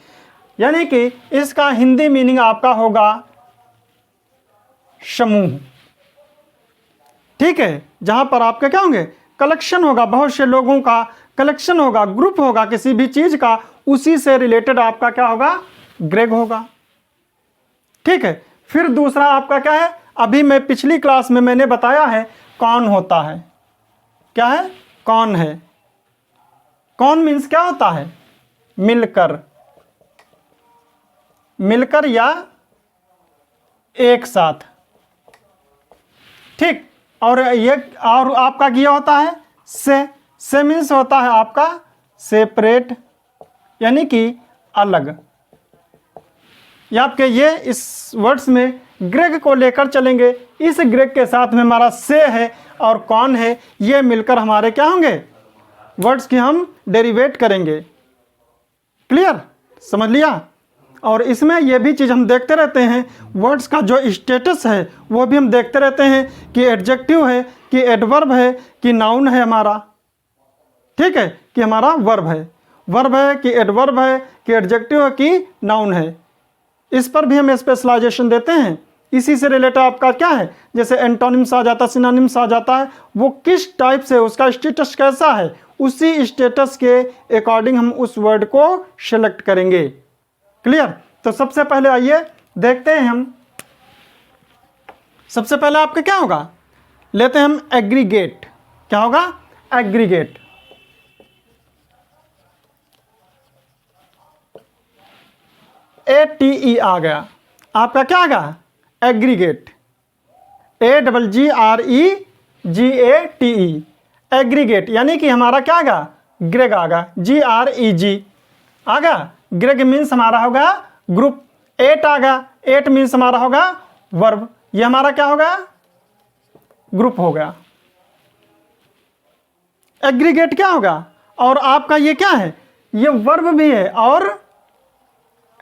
यानी कि इसका हिंदी मीनिंग आपका होगा समूह। ठीक है, जहां पर आपके क्या होंगे? कलेक्शन होगा, बहुत से लोगों का कलेक्शन होगा, ग्रुप होगा किसी भी चीज का, उसी से रिलेटेड आपका क्या होगा? ग्रेग होगा। ठीक है, फिर दूसरा आपका क्या है? अभी मैं पिछली क्लास में मैंने बताया है कौन होता है। क्या है? कौन है। कौन मीन्स क्या होता है? मिलकर, मिलकर या एक साथ, ठीक। और ये और आपका ये होता है से मीन्स होता है आपका सेपरेट, यानी कि अलग। या आपके ये इस वर्ड्स में ग्रेग को लेकर चलेंगे, इस ग्रेग के साथ में हमारा से है और कौन है, ये मिलकर हमारे क्या होंगे? वर्ड्स की हम डेरिवेट करेंगे। क्लियर? समझ लिया? और इसमें ये भी चीज़ हम देखते रहते हैं, वर्ड्स का जो स्टेटस है वो भी हम देखते रहते हैं कि एडजेक्टिव है कि एडवर्ब है कि नाउन है हमारा, ठीक है, कि हमारा वर्ब है कि एडवर्ब है कि एडजेक्टिव है कि नाउन है। इस पर भी हम स्पेशलाइजेशन देते हैं। इसी से रिलेटेड आपका क्या है, जैसे एंटोनिम्स आ जाता है, सिनोनिम्स आ जाता है, वो किस टाइप से, उसका स्टेटस कैसा है, उसी स्टेटस के अकॉर्डिंग हम उस वर्ड को सिलेक्ट करेंगे। क्लियर? तो सबसे पहले आइए देखते हैं हम। सबसे पहले आपका क्या होगा, लेते हैं हम एग्रीगेट। क्या होगा? एग्रीगेट। ATE आ गया, आपका क्या आ गया? एग्रीगेट। AGGREGATE, एग्रीगेट, यानी कि हमारा क्या आ गया? ग्रेग आ गया, GREG आ गया। ग्रेग मीन्स हमारा होगा ग्रुप। एट आ गया, एट मीन्स हमारा होगा वर्ब, ये हमारा क्या होगा? ग्रुप हो गया। एग्रीगेट क्या होगा? और आपका ये क्या है? ये वर्ब भी है और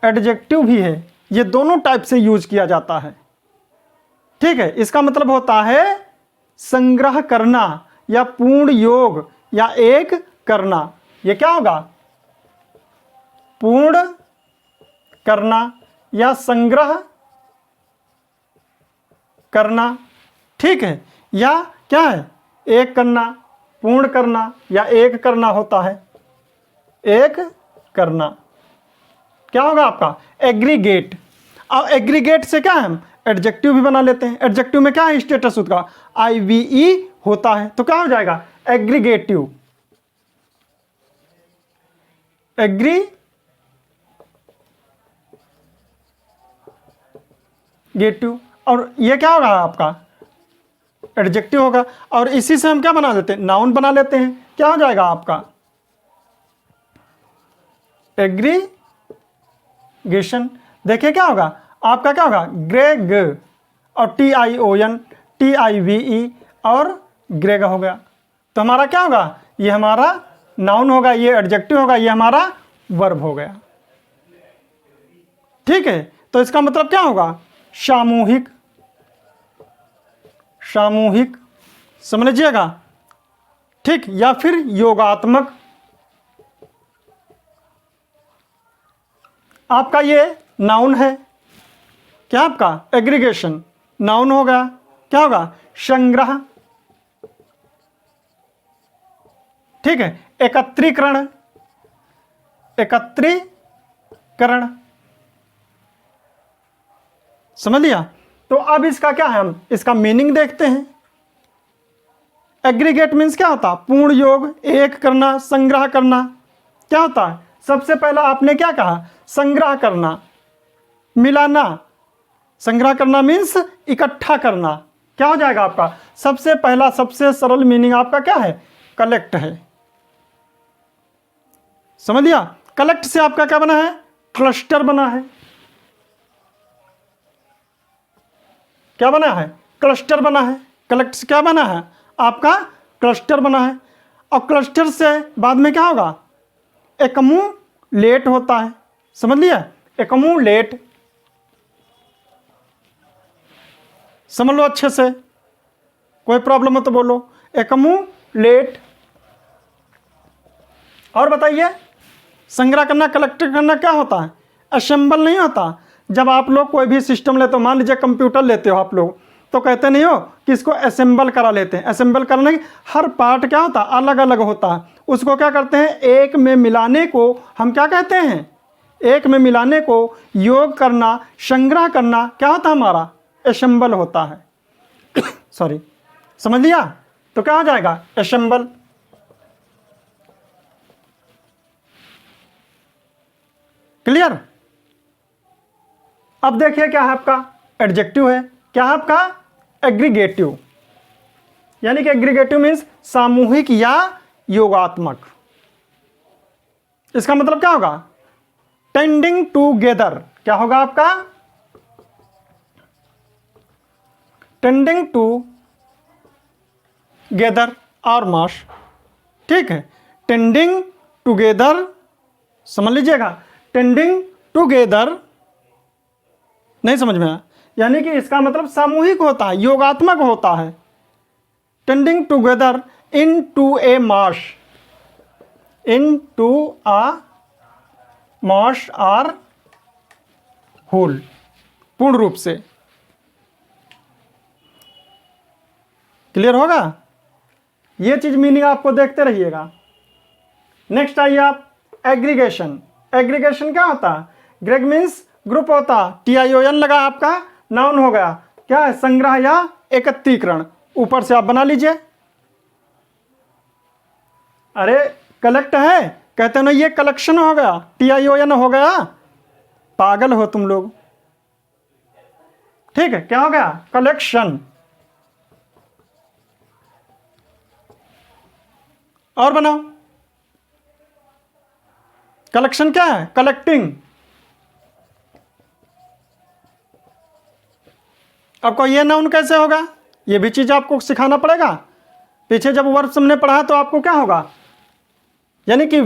एडजेक्टिव भी है, ये दोनों टाइप से यूज किया जाता है, ठीक है। इसका मतलब होता है संग्रह करना या पूर्ण योग या एक करना। ये क्या होगा? पूर्ण करना या संग्रह करना, ठीक है। या क्या है? एक करना, पूर्ण करना या एक करना होता है, एक करना। क्या होगा आपका? एग्रीगेट। और एग्रीगेट से क्या है, हम एडजेक्टिव भी बना लेते हैं। एडजेक्टिव में क्या है स्टेटस उसका? IVE होता है, तो क्या हो जाएगा? एग्रीगेटिव। एग्रीगेटिव। और ये क्या होगा आपका? एडजेक्टिव होगा। और इसी से हम क्या बना लेते हैं? नाउन बना लेते हैं। क्या हो जाएगा आपका? एग्रीगेशन। देखिए क्या होगा आपका? क्या होगा? ग्रेग और TION, TIVE और ग्रेग हो गया। तो हमारा क्या होगा? ये हमारा नाउन होगा, ये एडजेक्टिव होगा, ये हमारा वर्ब हो गया, ठीक है। तो इसका मतलब क्या होगा? सामूहिक, सामूहिक, समझ लीजिएगा, ठीक। या फिर योगात्मक। आपका ये नाउन है, क्या आपका? एग्रीगेशन। नाउन होगा, क्या होगा? संग्रह, ठीक है। एकत्रीकरण, एकत्रीकरण, समझ लिया। तो अब इसका क्या है, हम इसका मीनिंग देखते हैं। एग्रीगेट मीन्स क्या होता? पूर्ण योग, एक करना, संग्रह करना। क्या होता है? सबसे पहला आपने क्या कहा? संग्रह करना, मिलाना। संग्रह करना मीन्स इकट्ठा करना। क्या हो जाएगा आपका? सबसे पहला सबसे सरल मीनिंग आपका क्या है? कलेक्ट है, समझ लिया। कलेक्ट से आपका क्या बना है? क्लस्टर बना है। क्या बना है? क्लस्टर बना है। कलेक्ट से क्या बना है? आपका क्लस्टर बना है। और क्लस्टर से बाद में क्या होगा? एक्युमुलेट होता है, समझ लिया। एक्युमुलेट, समझ लो अच्छे से, कोई प्रॉब्लम हो तो बोलो। एक्युमुलेट। और बताइए, संग्रह करना, कलेक्ट करना क्या होता है? असेंबल नहीं होता। जब आप लोग कोई भी सिस्टम लेते हो, मान लीजिए कंप्यूटर लेते हो आप लोग, तो कहते नहीं हो कि इसको असेंबल करा लेते हैं। असेंबल करने की हर पार्ट क्या होता है? अलग अलग होता है। उसको क्या करते हैं? एक में मिलाने को हम क्या कहते हैं? एक में मिलाने को योग करना, संग्रह करना क्या होता है? हमारा असेंबल होता है। सॉरी, समझ लिया। तो क्या हो जाएगा, असेंबल। क्लियर। अब देखिए क्या है आपका, एडजेक्टिव है, क्या है आपका, एग्रीगेटिव, यानी कि एग्रीगेटिव मीन्स सामूहिक या योगात्मक। इसका मतलब क्या होगा, टेंडिंग टूगेदर, क्या होगा आपका, टेंडिंग टू गेदर और मास। ठीक है, टेंडिंग टूगेदर, समझ लीजिएगा, टेंडिंग टूगेदर, नहीं समझ में आया, यानी कि इसका मतलब सामूहिक होता है, योगात्मक होता है। Tending together into a mass, into a mass or whole, पूर्ण रूप से। क्लियर होगा, ये चीज मीनिंग आपको देखते रहिएगा। नेक्स्ट आइए आप, एग्रीगेशन। एग्रीगेशन क्या होता है, ग्रेग मीन्स ग्रुप होता, TION लगा आपका, नाउन हो गया, क्या है, संग्रह या एकत्रीकरण। ऊपर से आप बना लीजिए। अरे कलेक्ट है, कहते ना ये कलेक्शन हो गया, TION हो गया, पागल हो तुम लोग। ठीक है, क्या हो गया, कलेक्शन। और बनाओ, कलेक्शन क्या है, कलेक्टिंग। आपको ये नाउन कैसे होगा, ये भी चीज आपको सिखाना पड़ेगा। पीछे जब वर्ब हमने पढ़ा तो आपको क्या होगा, यानी कि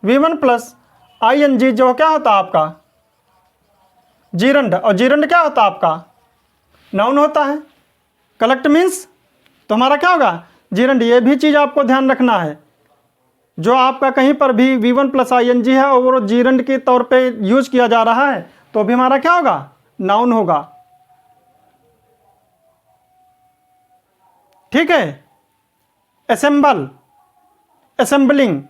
V1 प्लस ING जो क्या होता है आपका, जीरंड, और जीरंड क्या होता है आपका, नाउन होता है। कलेक्ट मीन्स तो हमारा क्या होगा, जीरंड। ये भी चीज आपको ध्यान रखना है, जो आपका कहीं पर भी V1 प्लस ING है और वो जीरंड के तौर पे यूज किया जा रहा है तो भी हमारा क्या होगा, नाउन होगा। ठीक है, assemble, assembling,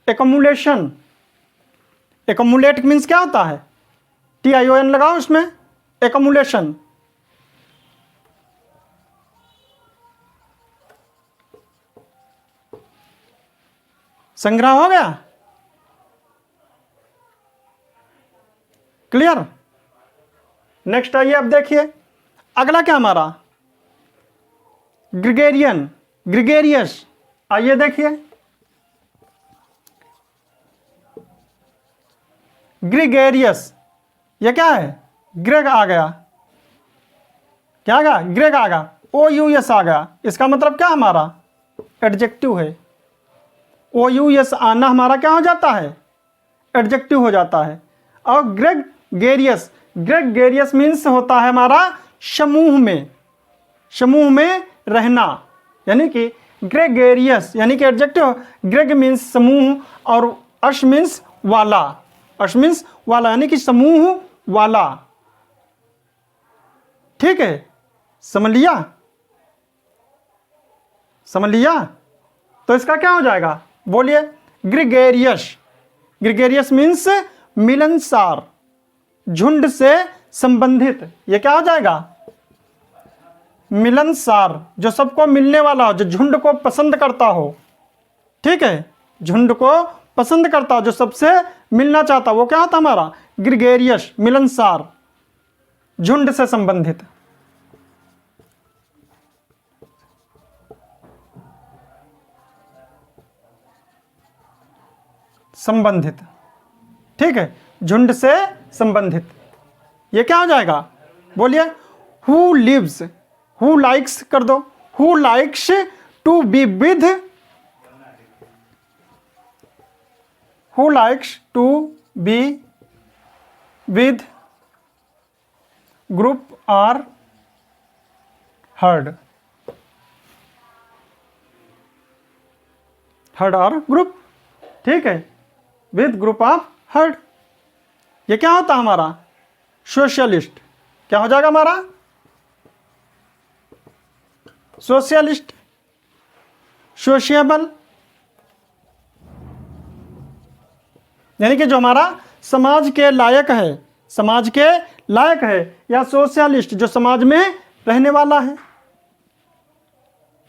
accumulation. Accumulate means क्या होता है, TION लगाओ उसमें, एकमुलेशन। संग्रह हो गया, क्लियर। नेक्स्ट आइए, अब देखिए अगला क्या हमारा, ग्रिगेरियन, ग्रिगेरियस। आइए देखिए, ग्रिगेरियस, ये क्या है, ग्रेग आ गया, क्या आ गया, ग्रेग आ गया, OUS आ गया। इसका मतलब क्या हमारा, एडजेक्टिव है। OUS आना हमारा क्या हो जाता है, एडजेक्टिव हो जाता है। और ग्रेगेरियस, ग्रेगेरियस मीन्स होता है हमारा समूह में, समूह में रहना, यानी कि ग्रेगेरियस यानी कि एडजेक्टिव। ग्रेग मीन्स समूह और अश मीन्स वाला, अश मीन्स वाला, यानी कि समूह वाला। ठीक है, समझ लिया, समझ लिया। तो इसका क्या हो जाएगा, बोलिए, ग्रिगेरियस। ग्रिगेरियस मीन्स मिलनसार, झुंड से संबंधित। ये क्या हो जाएगा, मिलनसार, जो सबको मिलने वाला हो, जो झुंड को पसंद करता हो। ठीक है, झुंड को पसंद करता हो, जो सबसे मिलना चाहता, वो क्या होता हमारा, ग्रिगेरियस, मिलनसार, झुंड से संबंधित। संबंधित, ठीक है, झुंड से संबंधित। ये क्या हो जाएगा, बोलिए, हु लिव्स, हु लाइक्स कर दो, who likes to be with, who likes to be with group or herd, herd और ग्रुप। ठीक है, विद ग्रुप ऑफ हर्ड। ये क्या होता है हमारा, सोशलिस्ट। क्या हो जाएगा हमारा, सोशलिस्ट, सोशिएबल, यानी कि जो हमारा समाज के लायक है, समाज के लायक है, या सोशलिस्ट जो समाज में रहने वाला है,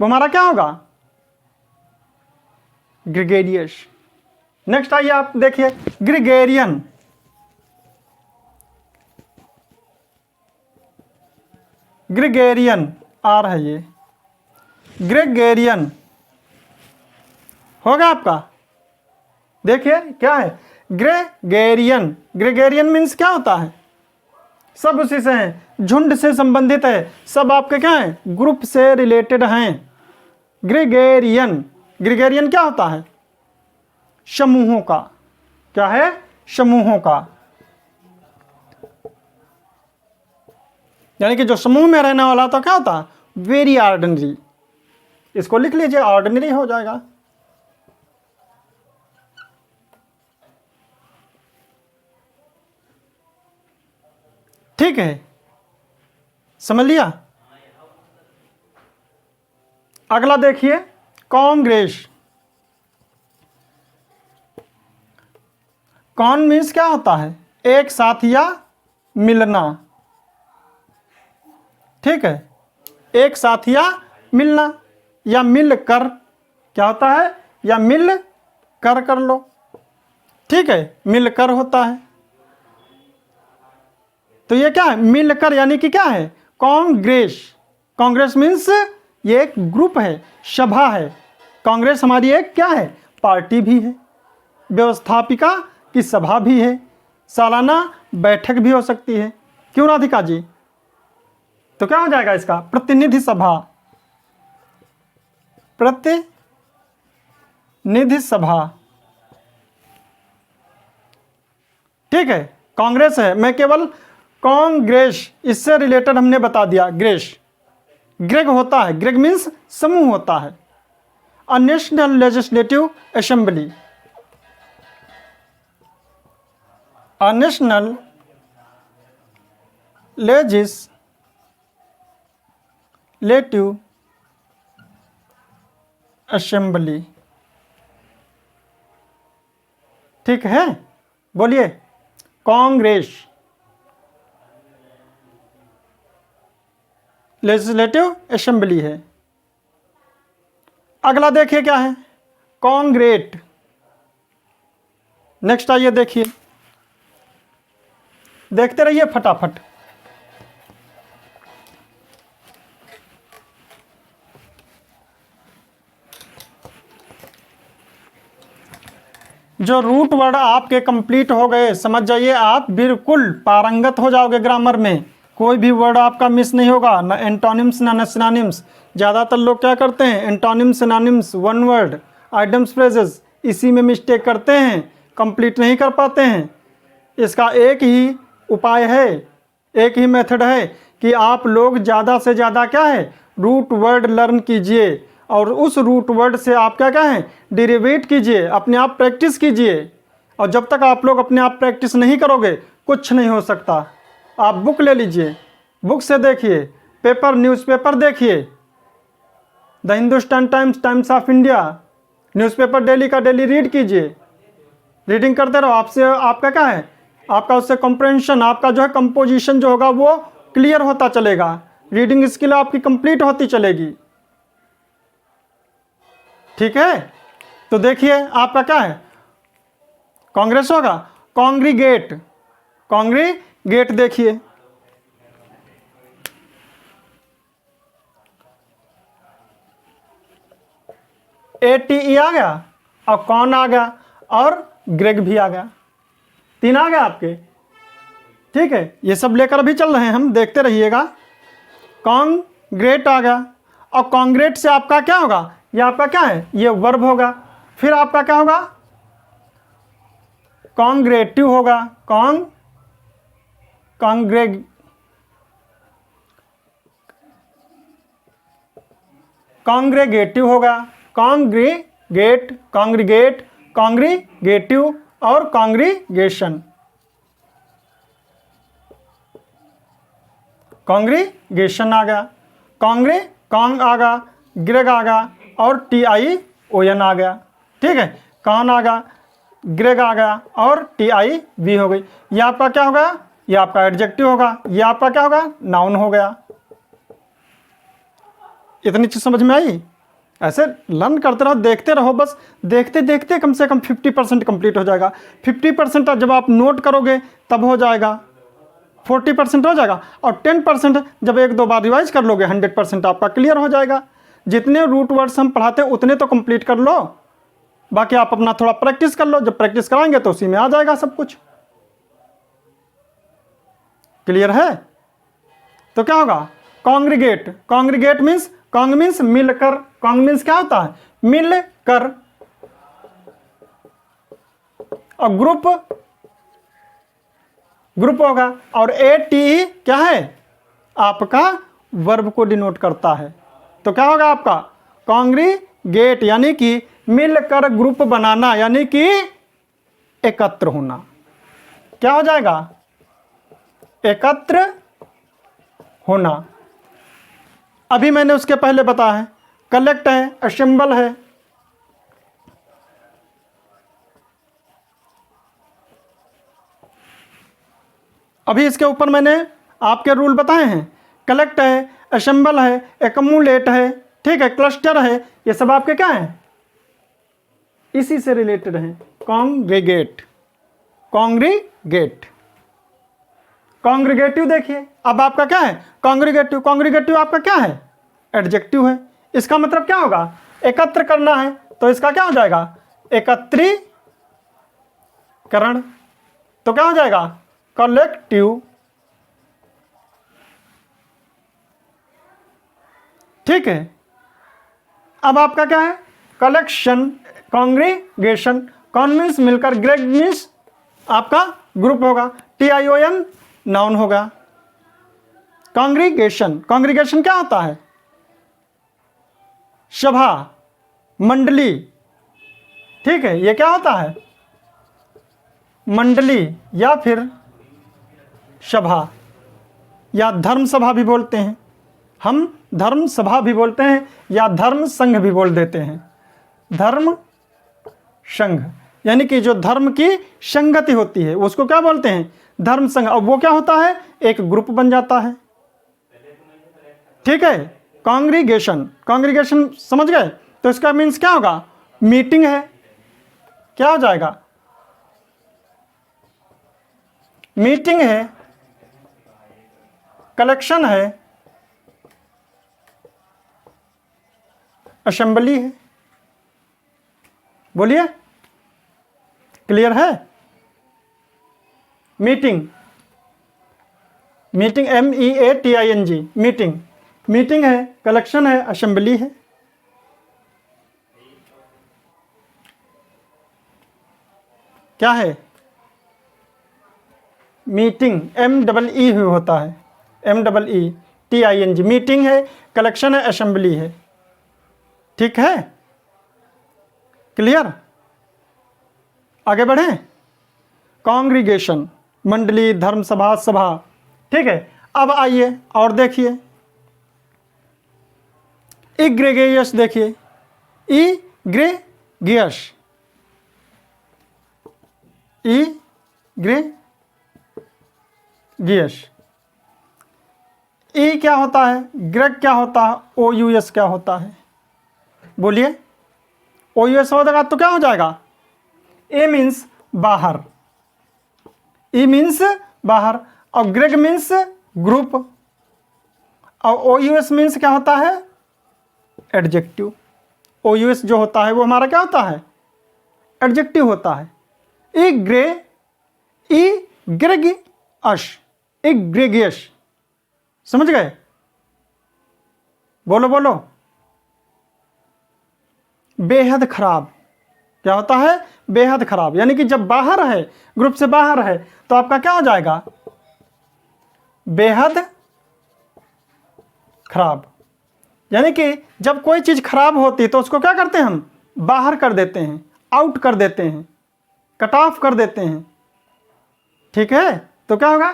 वो हमारा क्या होगा? ग्रेगेरियस। नेक्स्ट आइए आप देखिए ग्रेगेरियन। ग्रेगेरियन आ रहा है ये, ग्रेगेरियन होगा आपका। देखिए क्या है ग्रेगेरियन। ग्रेगेरियन मीन्स क्या होता है? सब उसी से हैं, झुंड से संबंधित है, सब आपके क्या हैं? ग्रुप से रिलेटेड हैं। ग्रेगेरियन, ग्रेगेरियन क्या होता है? समूहों का। क्या है? समूहों का, यानी कि जो समूह में रहने वाला तो क्या होता है? Very ordinary. इसको लिख लीजिए, ऑर्डिनरी हो जाएगा। ठीक है, समझ लिया। अगला देखिए कांग्रेस। कॉन मीन्स क्या होता है? एक साथ या मिलना। ठीक है, एक साथ या मिलना, या मिलकर क्या होता है? या मिल कर लो। ठीक है, मिलकर होता है। तो ये क्या है? मिलकर, यानी कि क्या है? कांग्रेस। कांग्रेस मीन्स ये एक ग्रुप है, सभा है। कांग्रेस हमारी एक क्या है? पार्टी भी है, व्यवस्थापिका की सभा भी है, सालाना बैठक भी हो सकती है। क्यों राधिका जी? तो क्या हो जाएगा इसका? प्रतिनिधि सभा। प्रतिनिधि सभा। ठीक है, कांग्रेस है। मैं केवल कांग्रेस इससे रिलेटेड हमने बता दिया। ग्रेस, ग्रेग होता है, ग्रेग मीन्स समूह होता है। A national legislative assembly. A national legislative assembly. ठीक है, बोलिए। कांग्रेस लेजिस्लेटिव असेंबली है। अगला देखिए क्या है? कांग्रेट। नेक्स्ट आइए देखिए, देखते रहिए फटाफट। जो रूट वर्ड आपके कंप्लीट हो गए, समझ जाइए, आप बिल्कुल पारंगत हो जाओगे ग्रामर में। कोई भी वर्ड आपका मिस नहीं होगा, ना एंटोनिम्स ना सिनोनिम्स। ज़्यादातर लोग क्या करते हैं? Antonyms, synonyms, one word, items, phrases, इसी में मिस्टेक करते हैं, कंप्लीट नहीं कर पाते हैं। इसका एक ही उपाय है, एक ही मेथड है कि आप लोग ज़्यादा से ज़्यादा क्या है? रूट वर्ड लर्न कीजिए, और उस रूट वर्ड से आप क्या क्या है? डेरिवेट कीजिए, अपने आप प्रैक्टिस कीजिए। और जब तक आप लोग अपने आप प्रैक्टिस नहीं करोगे, कुछ नहीं हो सकता। आप बुक ले लीजिए, बुक से देखिए, पेपर, न्यूज़पेपर देखिए, the Hindustan times, times of India, newspaper daily का डेली रीड कीजिए। रीडिंग करते रहो, आपसे आपका क्या है? आपका उससे कॉम्प्रहेंशन, आपका जो है कंपोजिशन जो होगा वो क्लियर होता चलेगा। रीडिंग स्किल आपकी कंप्लीट होती चलेगी। ठीक है, तो देखिए आपका क्या है? कांग्रेस होगा। कांग्रीगेट, कांग्रीगेट देखिए, ATE आ गया, और कौन आ गया, और ग्रेग भी आ गया। 3 आ गया आपके। ठीक है, ये सब लेकर अभी चल रहे हैं हम, देखते रहिएगा। कांग्रेट आ गया, और कांग्रेट से आपका क्या होगा? ये आपका क्या है? ये वर्ब होगा। फिर आपका क्या होगा? कांग्रेटिव होगा। कांग्रेगेटिव होगा। कांग्रीगेटिव और कांग्रीगेशन। कांग्रीगेशन आ गया। कांग आ गया, ग्रेग आ गया, और TION आ गया। ठीक है, कौन आ गया, ग्रेग आ गया और TIV हो गई। ये आपका क्या होगा, ये आपका एडजेक्टिव होगा, ये आपका क्या होगा, नाउन हो गया। इतनी चीज समझ में आई। ऐसे लर्न करते रहो, देखते रहो, बस देखते देखते कम से कम 50% कंप्लीट हो जाएगा। 50% जब आप नोट करोगे तब हो जाएगा, 40% हो जाएगा, और 10% जब एक दो बार रिवाइज कर लोगे 100% आपका क्लियर हो जाएगा। जितने रूट वर्ड्स हम पढ़ाते हैं उतने तो कंप्लीट कर लो, बाकी आप अपना थोड़ा प्रैक्टिस कर लो। जब प्रैक्टिस कराएंगे तो उसी में आ जाएगा सब कुछ। क्लियर है? तो क्या होगा, congregate. Congregate means, Kong means मिलकर, कॉन्ग मीन्स क्या होता है, मिलकर, और ग्रुप, ग्रुप होगा। और ATE क्या है, आपका वर्ब को डिनोट करता है। तो क्या होगा आपका, कॉन्ग्रीगेट यानी कि मिलकर ग्रुप बनाना, यानी कि एकत्र होना। क्या हो जाएगा, एकत्र होना। अभी मैंने उसके पहले बताया है, कलेक्ट है, असेंबल है, अभी इसके ऊपर मैंने आपके रूल बताए हैं। कलेक्ट है, असेंबल है, एकमुलेट है, ठीक है, क्लस्टर है, ये सब आपके क्या है, इसी से रिलेटेड हैं। कॉन्ग्रीगेट, कॉन्ग्रीगेट, कॉन्ग्रीगेटिव देखिए, अब आपका क्या है, कॉन्ग्रीगेटिव। कॉन्ग्रीगेटिव आपका क्या है, एडजेक्टिव है। इसका मतलब क्या होगा, एकत्र करना है, तो इसका क्या हो जाएगा, एकत्रीकरण। तो क्या हो जाएगा, कलेक्टिव। ठीक है, अब आपका क्या है, कलेक्शन, कॉन्ग्रीगेशन। कॉन मीन्स मिलकर, ग्रेग मीन्स आपका ग्रुप होगा, TION नाउन होगा। कॉन्ग्रीगेशन, कॉन्ग्रीगेशन क्या होता है, सभा, मंडली। ठीक है, ये क्या होता है, मंडली या फिर सभा, या धर्म सभा भी बोलते हैं हम, धर्म सभा भी बोलते हैं, या धर्म संघ भी बोल देते हैं। धर्म संघ यानी कि जो धर्म की संगति होती है उसको क्या बोलते हैं, धर्म संघ। अब वो क्या होता है, एक ग्रुप बन जाता है। ठीक है, कॉन्ग्रीगेशन, कॉन्ग्रीगेशन समझ गए। तो इसका मीन्स क्या होगा, मीटिंग है, क्या हो जाएगा, मीटिंग है, कलेक्शन है, असेंबली है। बोलिए, क्लियर है? Meeting, meeting MEATING, meeting, meeting है, कलेक्शन है, असेंबली है। क्या है, मीटिंग, MEE होता है, MEETING, मीटिंग है, कलेक्शन है, असेंबली है। ठीक है, क्लियर? आगे बढ़ें। कॉन्ग्रीगेशन, मंडली, धर्म सभा, सभा। ठीक है, अब आइए और देखिए, इग्रेगियस देखिए, इग्रेगियस, इग्रेगियस। ई क्या होता है, ग्रेग क्या होता है, OUS क्या होता है, बोलिए। OUS होगा तो क्या हो जाएगा, ए मीन्स बाहर, ई मीन्स बाहर, और ग्रेग मीन्स ग्रुप, और OUS मीन्स क्या होता है, एडजेक्टिव। OUS जो होता है वो हमारा क्या होता है, एडजेक्टिव होता है। इग्रेगियस, इग्रेगियस, समझ गए? बोलो बोलो। बेहद खराब, क्या होता है, बेहद खराब, यानी कि जब बाहर है, ग्रुप से बाहर है, तो आपका क्या हो जाएगा, बेहद खराब। यानी कि जब कोई चीज खराब होती है तो उसको क्या करते हैं हम, बाहर कर देते हैं, आउट कर देते हैं, कट ऑफ कर देते हैं। ठीक है, तो क्या होगा,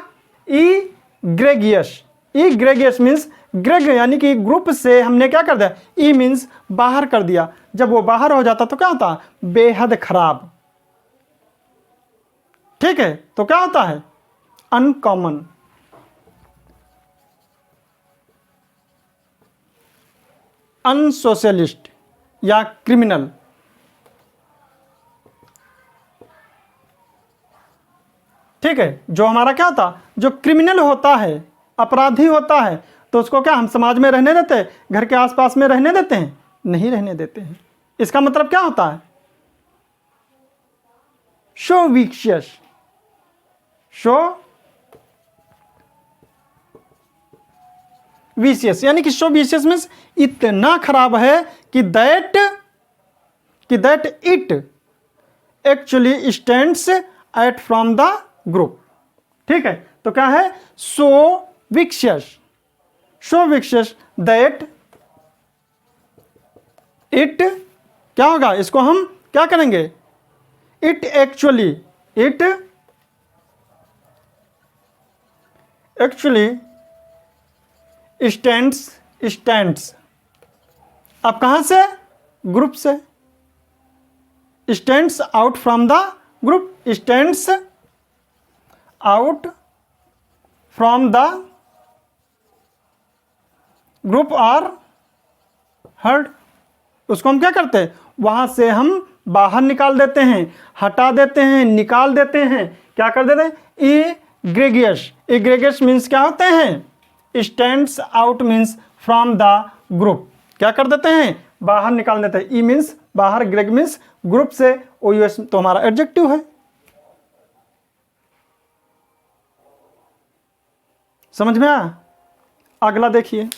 इग्रेगियस। इग्रेगियस मीन्स ग्रेग यानी कि ग्रुप से हमने क्या कर दिया, ई मीन्स बाहर कर दिया। जब वो बाहर हो जाता तो क्या होता, बेहद खराब। ठीक है, तो क्या होता है? अनकॉमन। अनसोशलिस्ट या क्रिमिनल। ठीक है, जो हमारा क्या होता, जो क्रिमिनल होता है, अपराधी होता है, तो उसको क्या हम समाज में रहने देते हैं? घर के आसपास में रहने देते हैं? नहीं रहने देते हैं। इसका मतलब क्या होता है? Show vicious. शो विशियस यानी कि शो विशियस मीन्स इतना खराब है कि that it actually stands eight from the group. ठीक है, तो क्या है? सो विशियस दैट इट क्या होगा? इसको हम क्या करेंगे? It actually stands. अब कहां से? ग्रुप से। Stands out from the group. Stands out from the group or herd. उसको हम क्या करते हैं? वहां से हम बाहर निकाल देते हैं, हटा देते हैं, निकाल देते हैं। क्या कर देते हैं? इग्रेगियस मीन्स क्या होते हैं? Stands out means from the group. क्या कर देते हैं? बाहर निकाल देते हैं। ई मीन्स बाहर, ग्रेग मीन्स ग्रुप से, ओयूएस तो हमारा एडजेक्टिव है। समझ में आया? अगला देखिए,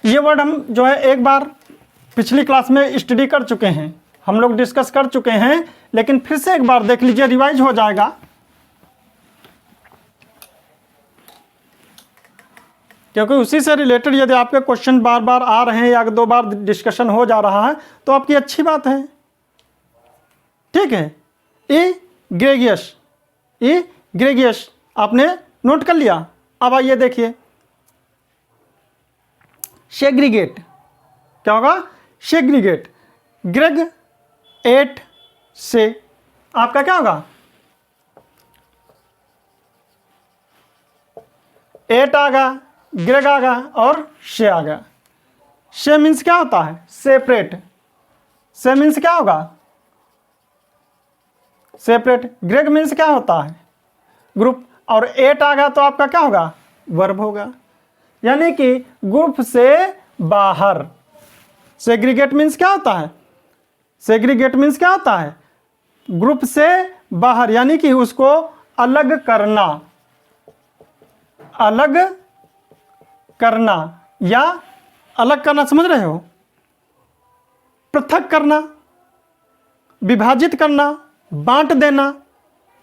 ये वर्ड हम जो है एक बार पिछली क्लास में स्टडी कर चुके हैं, हम लोग डिस्कस कर चुके हैं, लेकिन फिर से एक बार देख लीजिए, रिवाइज हो जाएगा। क्योंकि उसी से रिलेटेड यदि आपके क्वेश्चन बार बार आ रहे हैं या 2 बार डिस्कशन हो जा रहा है तो आपकी अच्छी बात है। ठीक है, ग्रेगियस आपने नोट कर लिया। अब आइए देखिए, सेग्रीगेट क्या होगा? सेग्रीगेट। ग्रेग एट से आपका क्या होगा? एट आगा, ग्रेग आगा और से आगा। से मीन्स क्या होता है? सेपरेट। से मीन्स क्या होगा? सेपरेट। ग्रेग मीन्स क्या होता है? ग्रुप। और एट आगा तो आपका क्या होगा? वर्ब होगा, यानी कि ग्रुप से बाहर। सेग्रीगेट मीन्स क्या होता है? सेग्रीगेट मीन्स क्या होता है? ग्रुप से बाहर, यानी कि उसको अलग करना, अलग करना या अलग करना, समझ रहे हो? पृथक करना, विभाजित करना, बांट देना।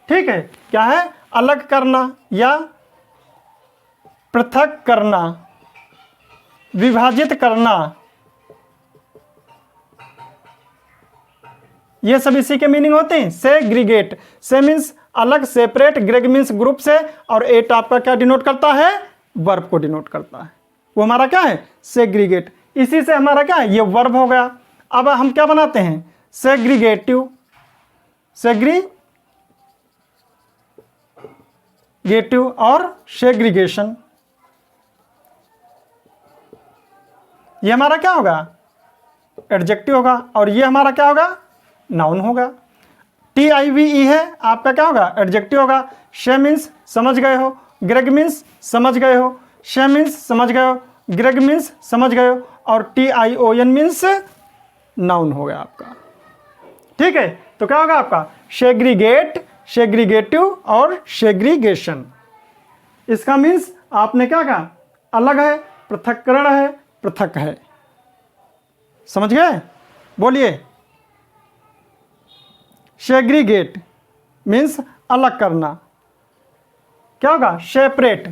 ठीक है, क्या है? अलग करना या पृथक करना, विभाजित करना, ये सब इसी के मीनिंग होते हैं। सेग्रीगेट। से मीन्स अलग, सेपरेट। ग्रेग मीन्स ग्रुप से। और एट आपका क्या डिनोट करता है? वर्ब को डिनोट करता है। वो हमारा क्या है? सेग्रीगेट। इसी से हमारा क्या है? ये वर्ब हो गया। अब हम क्या बनाते हैं? सेग्रीगेटिव। सेग्रीगेटिव और सेग्रीगेशन। ये हमारा क्या होगा? एडजेक्टिव होगा। और ये हमारा क्या होगा? नाउन होगा। TIVE है आपका क्या होगा? एडजेक्टिव होगा। से मीन्स समझ गए हो, ग्रेग मीन्स समझ गए हो, से मीन्स समझ गए हो, ग्रेग मीन्स समझ गए हो, और TION मीन्स नाउन हो गया आपका। ठीक है, तो क्या होगा आपका? सेग्रीगेट, सेग्रीगेटिव और सेग्रीगेशन। इसका मीन्स आपने क्या कहा? अलग है, पृथक्करण है, पृथक है। समझ गए? बोलिए। सेग्रीगेट मीन्स अलग करना। क्या होगा? सेपरेट।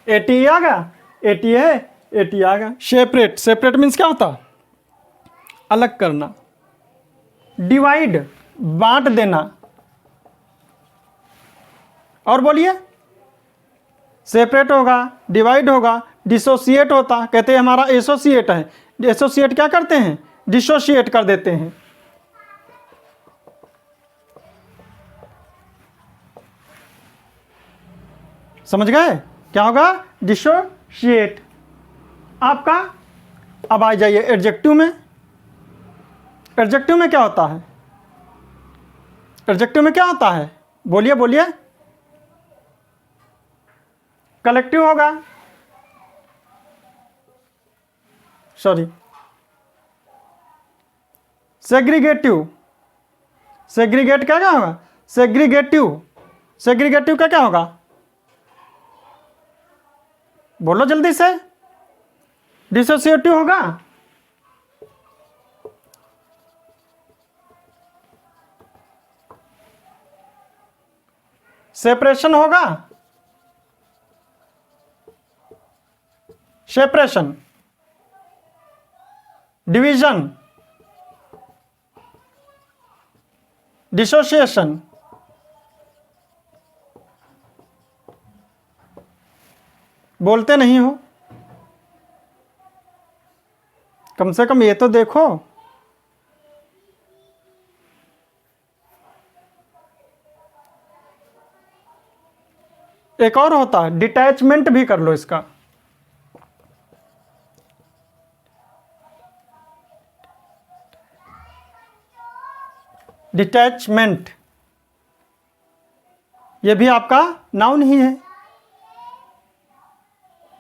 एटी आ गया, एटी है, एटी आ गया। सेपरेट। सेपरेट मीन्स क्या होता? अलग करना। डिवाइड, बांट देना। और बोलिए। सेपरेट होगा, डिवाइड होगा, डिसोसिएट होता, कहते हैं हमारा एसोसिएट है। एसोसिएट क्या करते हैं, डिसोशिएट कर देते हैं। समझ गए, क्या होगा, डिसोशिएट। आपका अब आ जाइए एडजेक्टिव में। एडजेक्टिव में क्या होता है, एडजेक्टिव में क्या होता है, बोलिए बोलिए। कलेक्टिव होगा, सॉरी सेग्रीगेटिव। सेग्रीगेट क्या क्या होगा, सेग्रीगेटिव। सेग्रीगेटिव का क्या होगा, बोलो जल्दी से। डिसोसिएटिव होगा, सेपरेशन होगा, सेपरेशन। Division, dissociation. बोलते नहीं हो, कम से कम ये तो देखो। एक और होता है डिटैचमेंट, भी कर लो इसका। डिटैचमेंट, ये भी आपका नाउन ही है।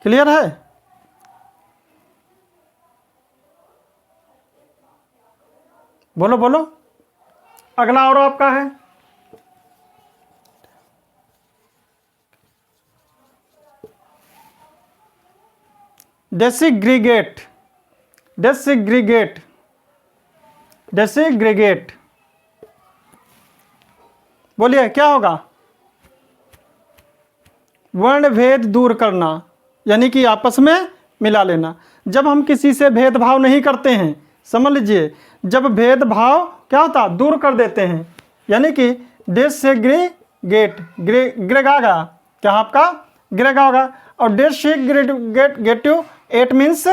क्लियर है, बोलो बोलो। अगला और आपका है डेसिग्रीगेट। डेसिग्रीगेट, डेसिग्रीगेट, बोलिए क्या होगा, वर्ण भेद दूर करना, यानी कि आपस में मिला लेना। जब हम किसी से भेदभाव नहीं करते हैं, समझ लीजिए, जब भेदभाव क्या होता, दूर कर देते हैं, यानी कि डिसएग्रीगेट, ग्रेगागा क्या आपका, ग्रेगा होगा। और डिसएग्रीगेटिव एट मीन्स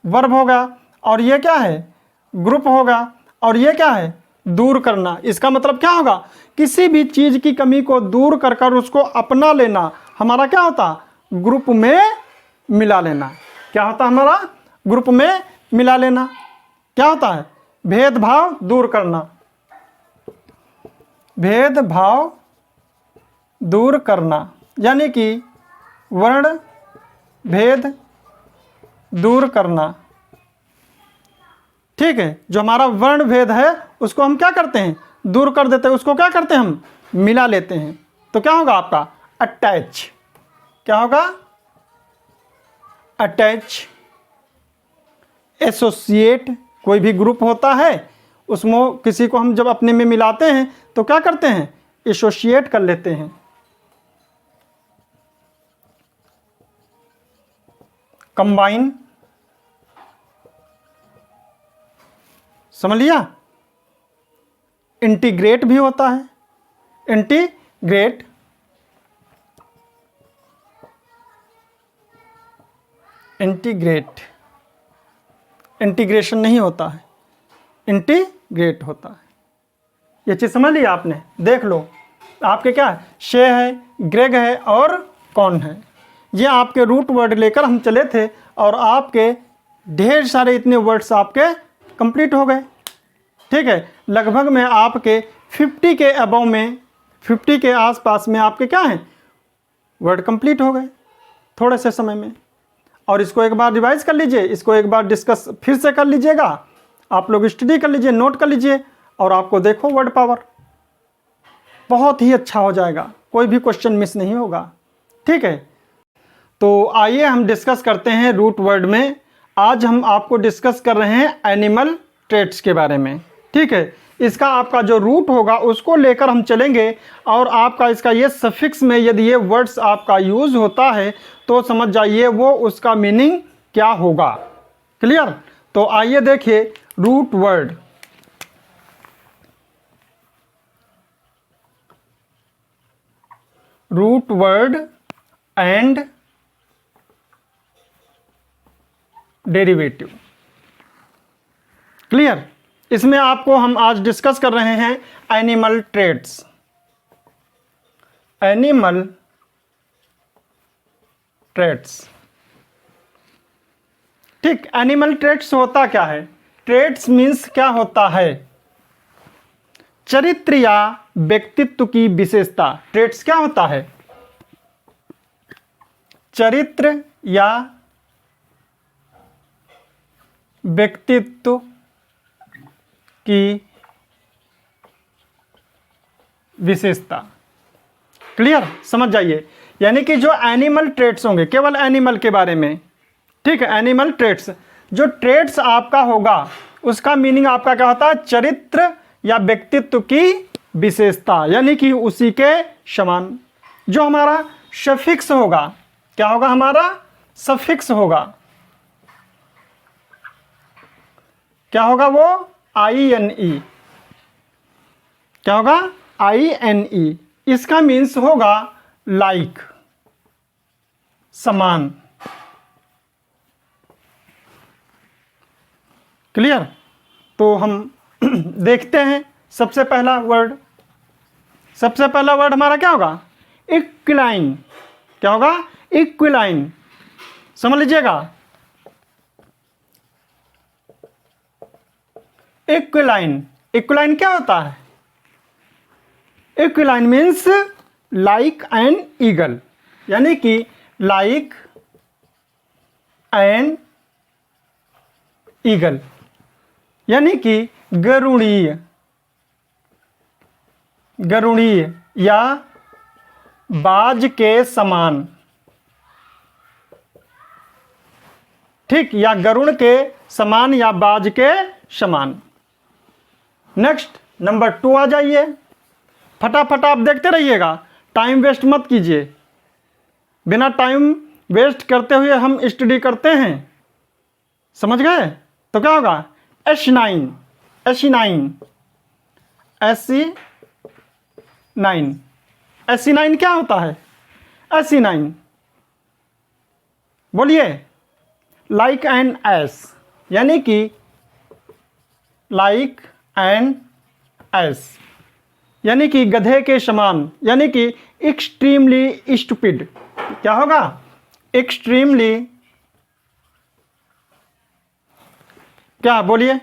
वर्ब होगा, और ये क्या है, ग्रुप होगा, और ये क्या है, दूर करना। इसका मतलब क्या होगा, किसी भी चीज की कमी को दूर कर कर उसको अपना लेना, हमारा क्या होता, ग्रुप में मिला लेना। क्या होता हमारा, ग्रुप में मिला लेना। क्या होता है, भेदभाव दूर करना, भेदभाव दूर करना, यानी कि वर्ण भेद दूर करना। ठीक है, जो हमारा वर्ण भेद है उसको हम क्या करते हैं, दूर कर देते हैं, उसको क्या करते हैं, हम मिला लेते हैं। तो क्या होगा आपका, अटैच। क्या होगा, अटैच। एसोसिएट, कोई भी ग्रुप होता है उसमें किसी को हम जब अपने में मिलाते हैं तो क्या करते हैं, एसोसिएट कर लेते हैं। कंबाइन, समझ लिया। इंटीग्रेट भी होता है, इंटीग्रेट। इंटीग्रेट, इंटीग्रेशन नहीं होता है, इंटीग्रेट होता है। ये चीज़ समझ लिया आपने, देख लो। आपके क्या है, शे है, ग्रेग है और कौन है। ये आपके रूट वर्ड लेकर हम चले थे और आपके ढेर सारे इतने वर्ड्स आपके कंप्लीट हो गए। ठीक है, लगभग में आपके 50 के अबव में, 50 के आसपास में आपके क्या हैं, वर्ड कंप्लीट हो गए थोड़े से समय में। और इसको एक बार रिवाइज कर लीजिए, इसको एक बार डिस्कस फिर से कर लीजिएगा, आप लोग स्टडी कर लीजिए, नोट कर लीजिए, और आपको देखो वर्ड पावर बहुत ही अच्छा हो जाएगा, कोई भी क्वेश्चन मिस नहीं होगा। ठीक है, तो आइए हम डिस्कस करते हैं रूट वर्ड में। आज हम आपको डिस्कस कर रहे हैं एनिमल ट्रेट्स के बारे में। ठीक है, इसका आपका जो रूट होगा उसको लेकर हम चलेंगे, और आपका इसका ये सफिक्स में यदि ये वर्ड्स आपका यूज़ होता है तो समझ जाइए वो उसका मीनिंग क्या होगा। क्लियर, तो आइए देखिए root word. Root word and derivative. Clear. इसमें आपको हम आज डिस्कस कर रहे हैं एनिमल ट्रेड्स। एनिमल ट्रेड्स, ठीक। एनिमल ट्रेड्स होता क्या है? ट्रेड्स मीन्स क्या होता है? चरित्र या व्यक्तित्व की विशेषता। ट्रेड्स क्या होता है? चरित्र या व्यक्तित्व की विशेषता। क्लियर, समझ जाइए। यानी कि जो एनिमल ट्रेड्स होंगे, केवल एनिमल के बारे में, ठीक है। एनिमल ट्रेड्स, जो ट्रेड्स आपका होगा उसका मीनिंग आपका क्या होता है? चरित्र या व्यक्तित्व की विशेषता, यानी कि उसी के समान। जो हमारा सफिक्स होगा, क्या होगा? हमारा सफिक्स होगा। क्या होगा वो? INE। क्या होगा? INE। इसका मीन्स होगा लाइक, समान। क्लियर। तो हम देखते हैं सबसे पहला वर्ड हमारा क्या होगा? इक्विलाइन। क्या होगा? इक्विलाइन। समझ लीजिएगा, इक्विलाइन क्या होता है? इक्विलाइन मीन्स लाइक एन ईगल, यानी कि लाइक एन ईगल, यानी कि गरुड़ीय या बाज के समान, ठीक, या गरुड़ के समान या बाज के समान। नेक्स्ट नंबर 2 आ जाइए। फटाफट आप देखते रहिएगा, टाइम वेस्ट मत कीजिए। बिना टाइम वेस्ट करते हुए हम स्टडी करते हैं, समझ गए? तो क्या होगा? H9 क्या होता है? SE9 बोलिए। लाइक एंड एस, यानी कि लाइक एंड एस, यानी कि गधे के समान, यानी कि एक्सट्रीमली स्टूपिड। क्या होगा? एक्सट्रीमली, क्या बोलिए?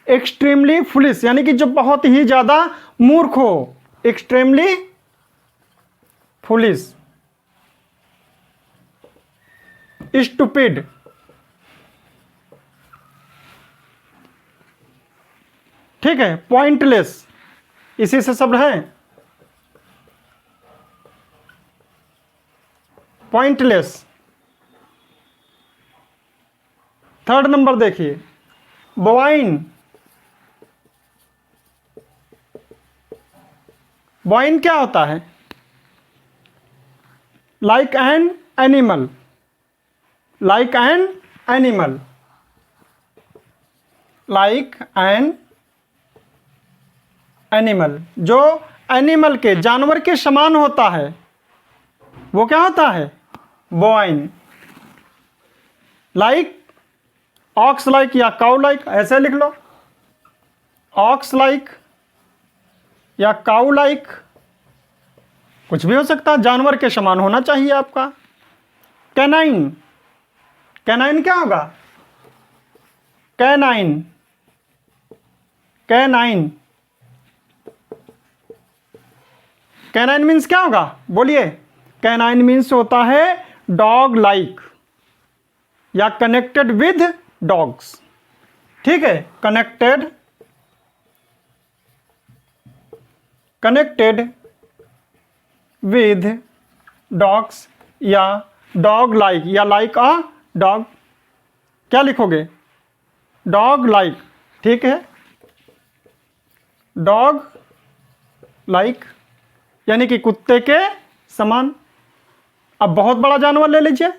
एक्सट्रीमली फुलिश, यानी कि जो बहुत ही ज्यादा मूर्ख हो। एक्सट्रीमली फुलिश, स्टूपिड, ठीक है। पॉइंटलेस, इसी से शब्द है पॉइंटलेस। थर्ड नंबर देखिए, बोवाइन। बोवाइन क्या होता है? Like an animal, like an animal, like an animal. जो एनिमल के, जानवर के समान होता है, वो क्या होता है? बोवाइन। लाइक, ऑक्स लाइक या काउ लाइक, ऐसे लिख लो। ऑक्स लाइक या काउ लाइक, कुछ भी हो सकता है, जानवर के समान होना चाहिए आपका। कैनाइन, कैनाइन क्या होगा? कैनाइन, कैनाइन, कैनाइन मीन्स क्या होगा? बोलिए। कैनाइन मीन्स होता है डॉग लाइक या कनेक्टेड विद डॉग्स, ठीक है। कनेक्टेड विद डॉग्स या डॉग लाइक या लाइक अ डॉग। क्या लिखोगे? डॉग लाइक, ठीक है। डॉग लाइक यानी कि कुत्ते के समान। अब बहुत बड़ा जानवर ले लीजिए,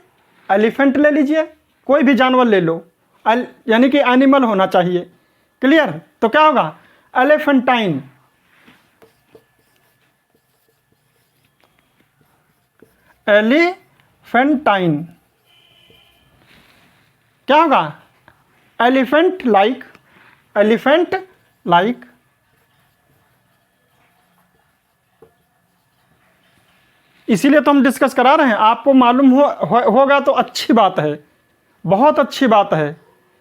एलिफेंट ले लीजिए, कोई भी जानवर ले लो, यानी कि एनिमल होना चाहिए। क्लियर। तो क्या होगा? एलिफेंटाइन, एलिफेंटाइन। क्या होगा? Elephant like elephant like. इसीलिए तो हम डिस्कस करा रहे हैं, आपको मालूम होगा तो अच्छी बात है, बहुत अच्छी बात है।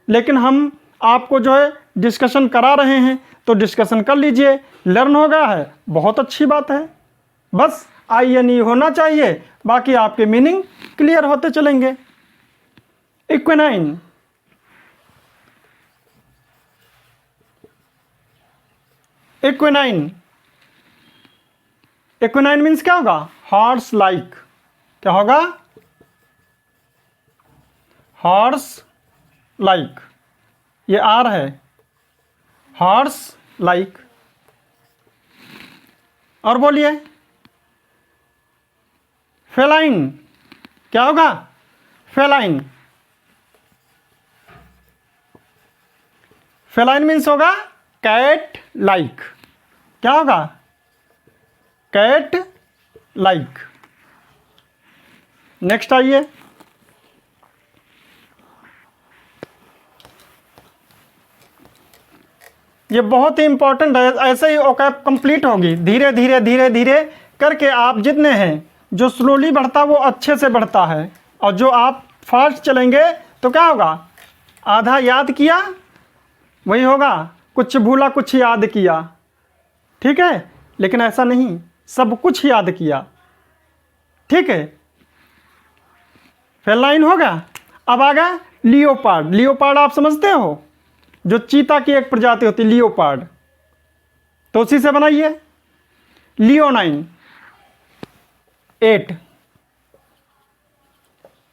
लेकिन हम आपको जो है डिस्कशन करा रहे हैं तो डिस्कशन कर लीजिए, लर्न हो गया है, बहुत अच्छी बात है। बस INE होना चाहिए, बाकी आपके मीनिंग क्लियर होते चलेंगे। इक्विनाइन, इक्विनाइन, इक्विनाइन मीन्स क्या होगा? Horse like. क्या होगा? हॉर्स लाइक, ये आर है, हॉर्स लाइक। और बोलिए फेलाइन, क्या होगा? फेलाइन, फेलाइन मीन्स होगा कैट लाइक। क्या होगा? Cat like. नेक्स्ट आइए, ये बहुत ही इंपॉर्टेंट है, ऐसे ही ओकैब कंप्लीट होगी। धीरे धीरे धीरे धीरे करके आप जितने हैं, जो स्लोली बढ़ता वो अच्छे से बढ़ता है, और जो आप फास्ट चलेंगे तो क्या होगा? आधा याद किया वही होगा, कुछ भूला कुछ याद किया। ठीक है, लेकिन ऐसा नहीं, सब कुछ याद किया। ठीक है, फेलाइन हो गया। अब आ गया लियोपार्ड। लियोपार्ड आप समझते हो, जो चीता की एक प्रजाति होती है लियोपार्ड, तो उसी से बनाइए। Leonine, 8,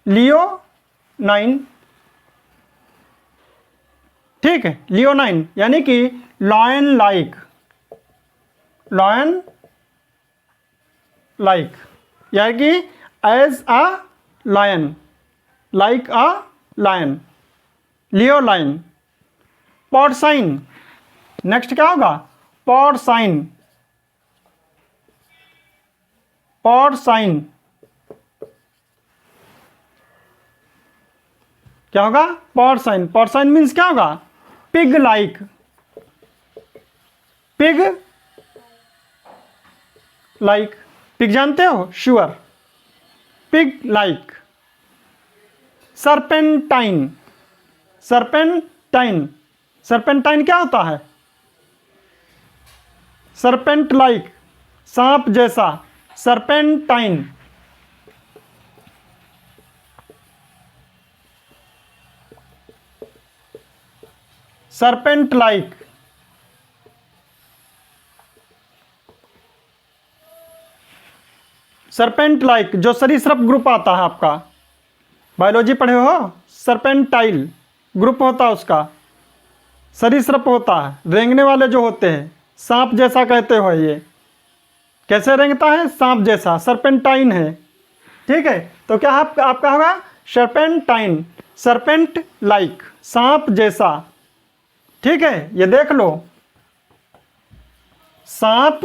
leonine. ठीक है, लियोनाइन यानी कि लॉयन लाइक, लॉयन लाइक यानी कि as a lion, like a lion, leoline. Porcine, next क्या होगा? पॉर्साइन, पॉर्साइन क्या होगा? पॉर्साइन। पॉर्साइन मीन्स क्या होगा? Pig like, pig like. Pig जानते हो? Sure, pig like. Serpentine, serpentine, serpentine क्या होता है? सर्पेंट लाइक, सांप जैसा, serpentine. Serpent like, serpent like जो सरीसृप ग्रुप आता है आपका, बायोलॉजी पढ़े हो, सर्पेंटाइल ग्रुप होता है उसका, सरीसृप होता है, रेंगने वाले जो होते हैं, सांप जैसा कहते हो। ये कैसे रेंगता है? सांप जैसा, सर्पेंटाइन है। ठीक है, तो क्या आपका होगा? सर्पेंटाइन, सर्पेंट लाइक, सांप जैसा। ठीक है, ये देख लो, सांप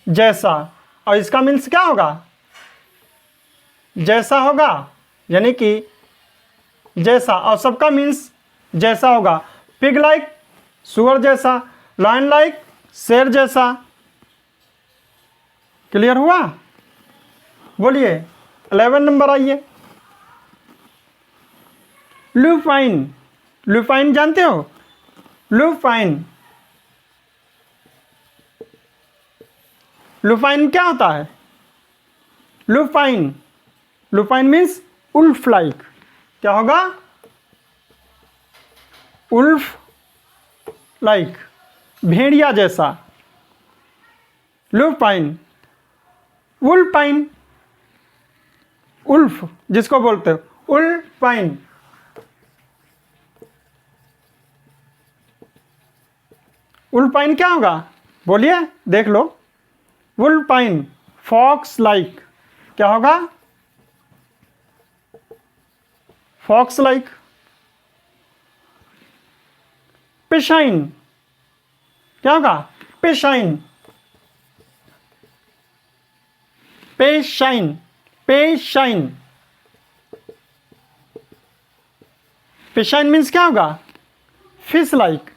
जैसा, और इसका मीन्स क्या होगा? जैसा होगा, यानी कि जैसा, और सबका मीन्स जैसा होगा। पिग लाइक, सुअर जैसा, लायन लाइक, शेर जैसा। क्लियर हुआ? बोलिए 11 नंबर आइए। लुपाइन, लुपाइन जानते हो? लुपाइन, लुपाइन क्या होता है? लुपाइन, लुपाइन मीन्स उल्फ लाइक। क्या होगा? उल्फ लाइक, भेड़िया जैसा। लुपाइन, वुल्पाइन, उल्फ जिसको बोलते हो, वुल्पाइन। वुल्पाइन क्या होगा? बोलिए, देख लो। वुल्पाइन, फॉक्स लाइक। क्या होगा? Fox like. पेशाइन, क्या होगा? पेशाइन, पेशाइन, पेशाइन। पेशाइन मीन्स क्या होगा? फिश लाइक,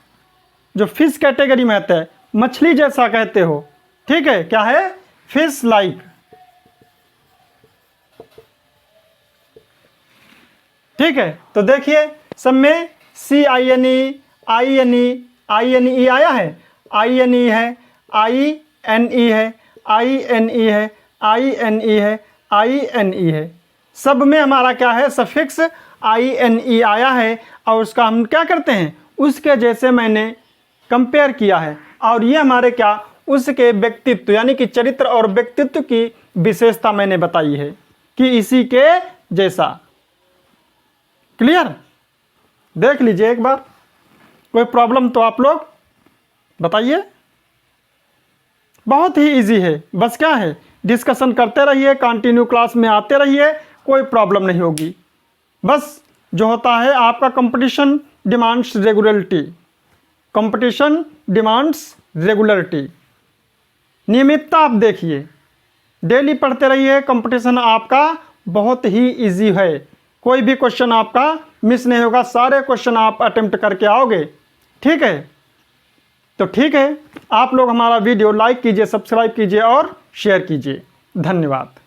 जो फिश कैटेगरी में आता है, मछली जैसा कहते हो, ठीक है, क्या है, फिश लाइक। ठीक है, तो देखिए सब में CINE, INE आया है, INE है, INE है, INE है, INE है, INE है, सब में हमारा क्या है, सफिक्स INE आया है, और उसका हम क्या करते हैं, उसके जैसे मैंने कंपेयर किया है, और ये हमारे क्या, उसके व्यक्तित्व यानी कि चरित्र और व्यक्तित्व की विशेषता मैंने बताई है कि इसी के जैसा। क्लियर, देख लीजिए एक बार, कोई प्रॉब्लम तो आप लोग बताइए। बहुत ही इजी है, बस क्या है, डिस्कशन करते रहिए, कंटिन्यू क्लास में आते रहिए, कोई प्रॉब्लम नहीं होगी। बस जो होता है आपका competition demands regularity, competition demands regularity, नियमितता आप देखिए, डेली पढ़ते रहिए, कंपटीशन आपका बहुत ही इजी है, कोई भी क्वेश्चन आपका मिस नहीं होगा, सारे क्वेश्चन आप अटेम्प्ट करके आओगे। ठीक है, तो ठीक है, आप लोग हमारा वीडियो लाइक कीजिए, सब्सक्राइब कीजिए और शेयर कीजिए। धन्यवाद।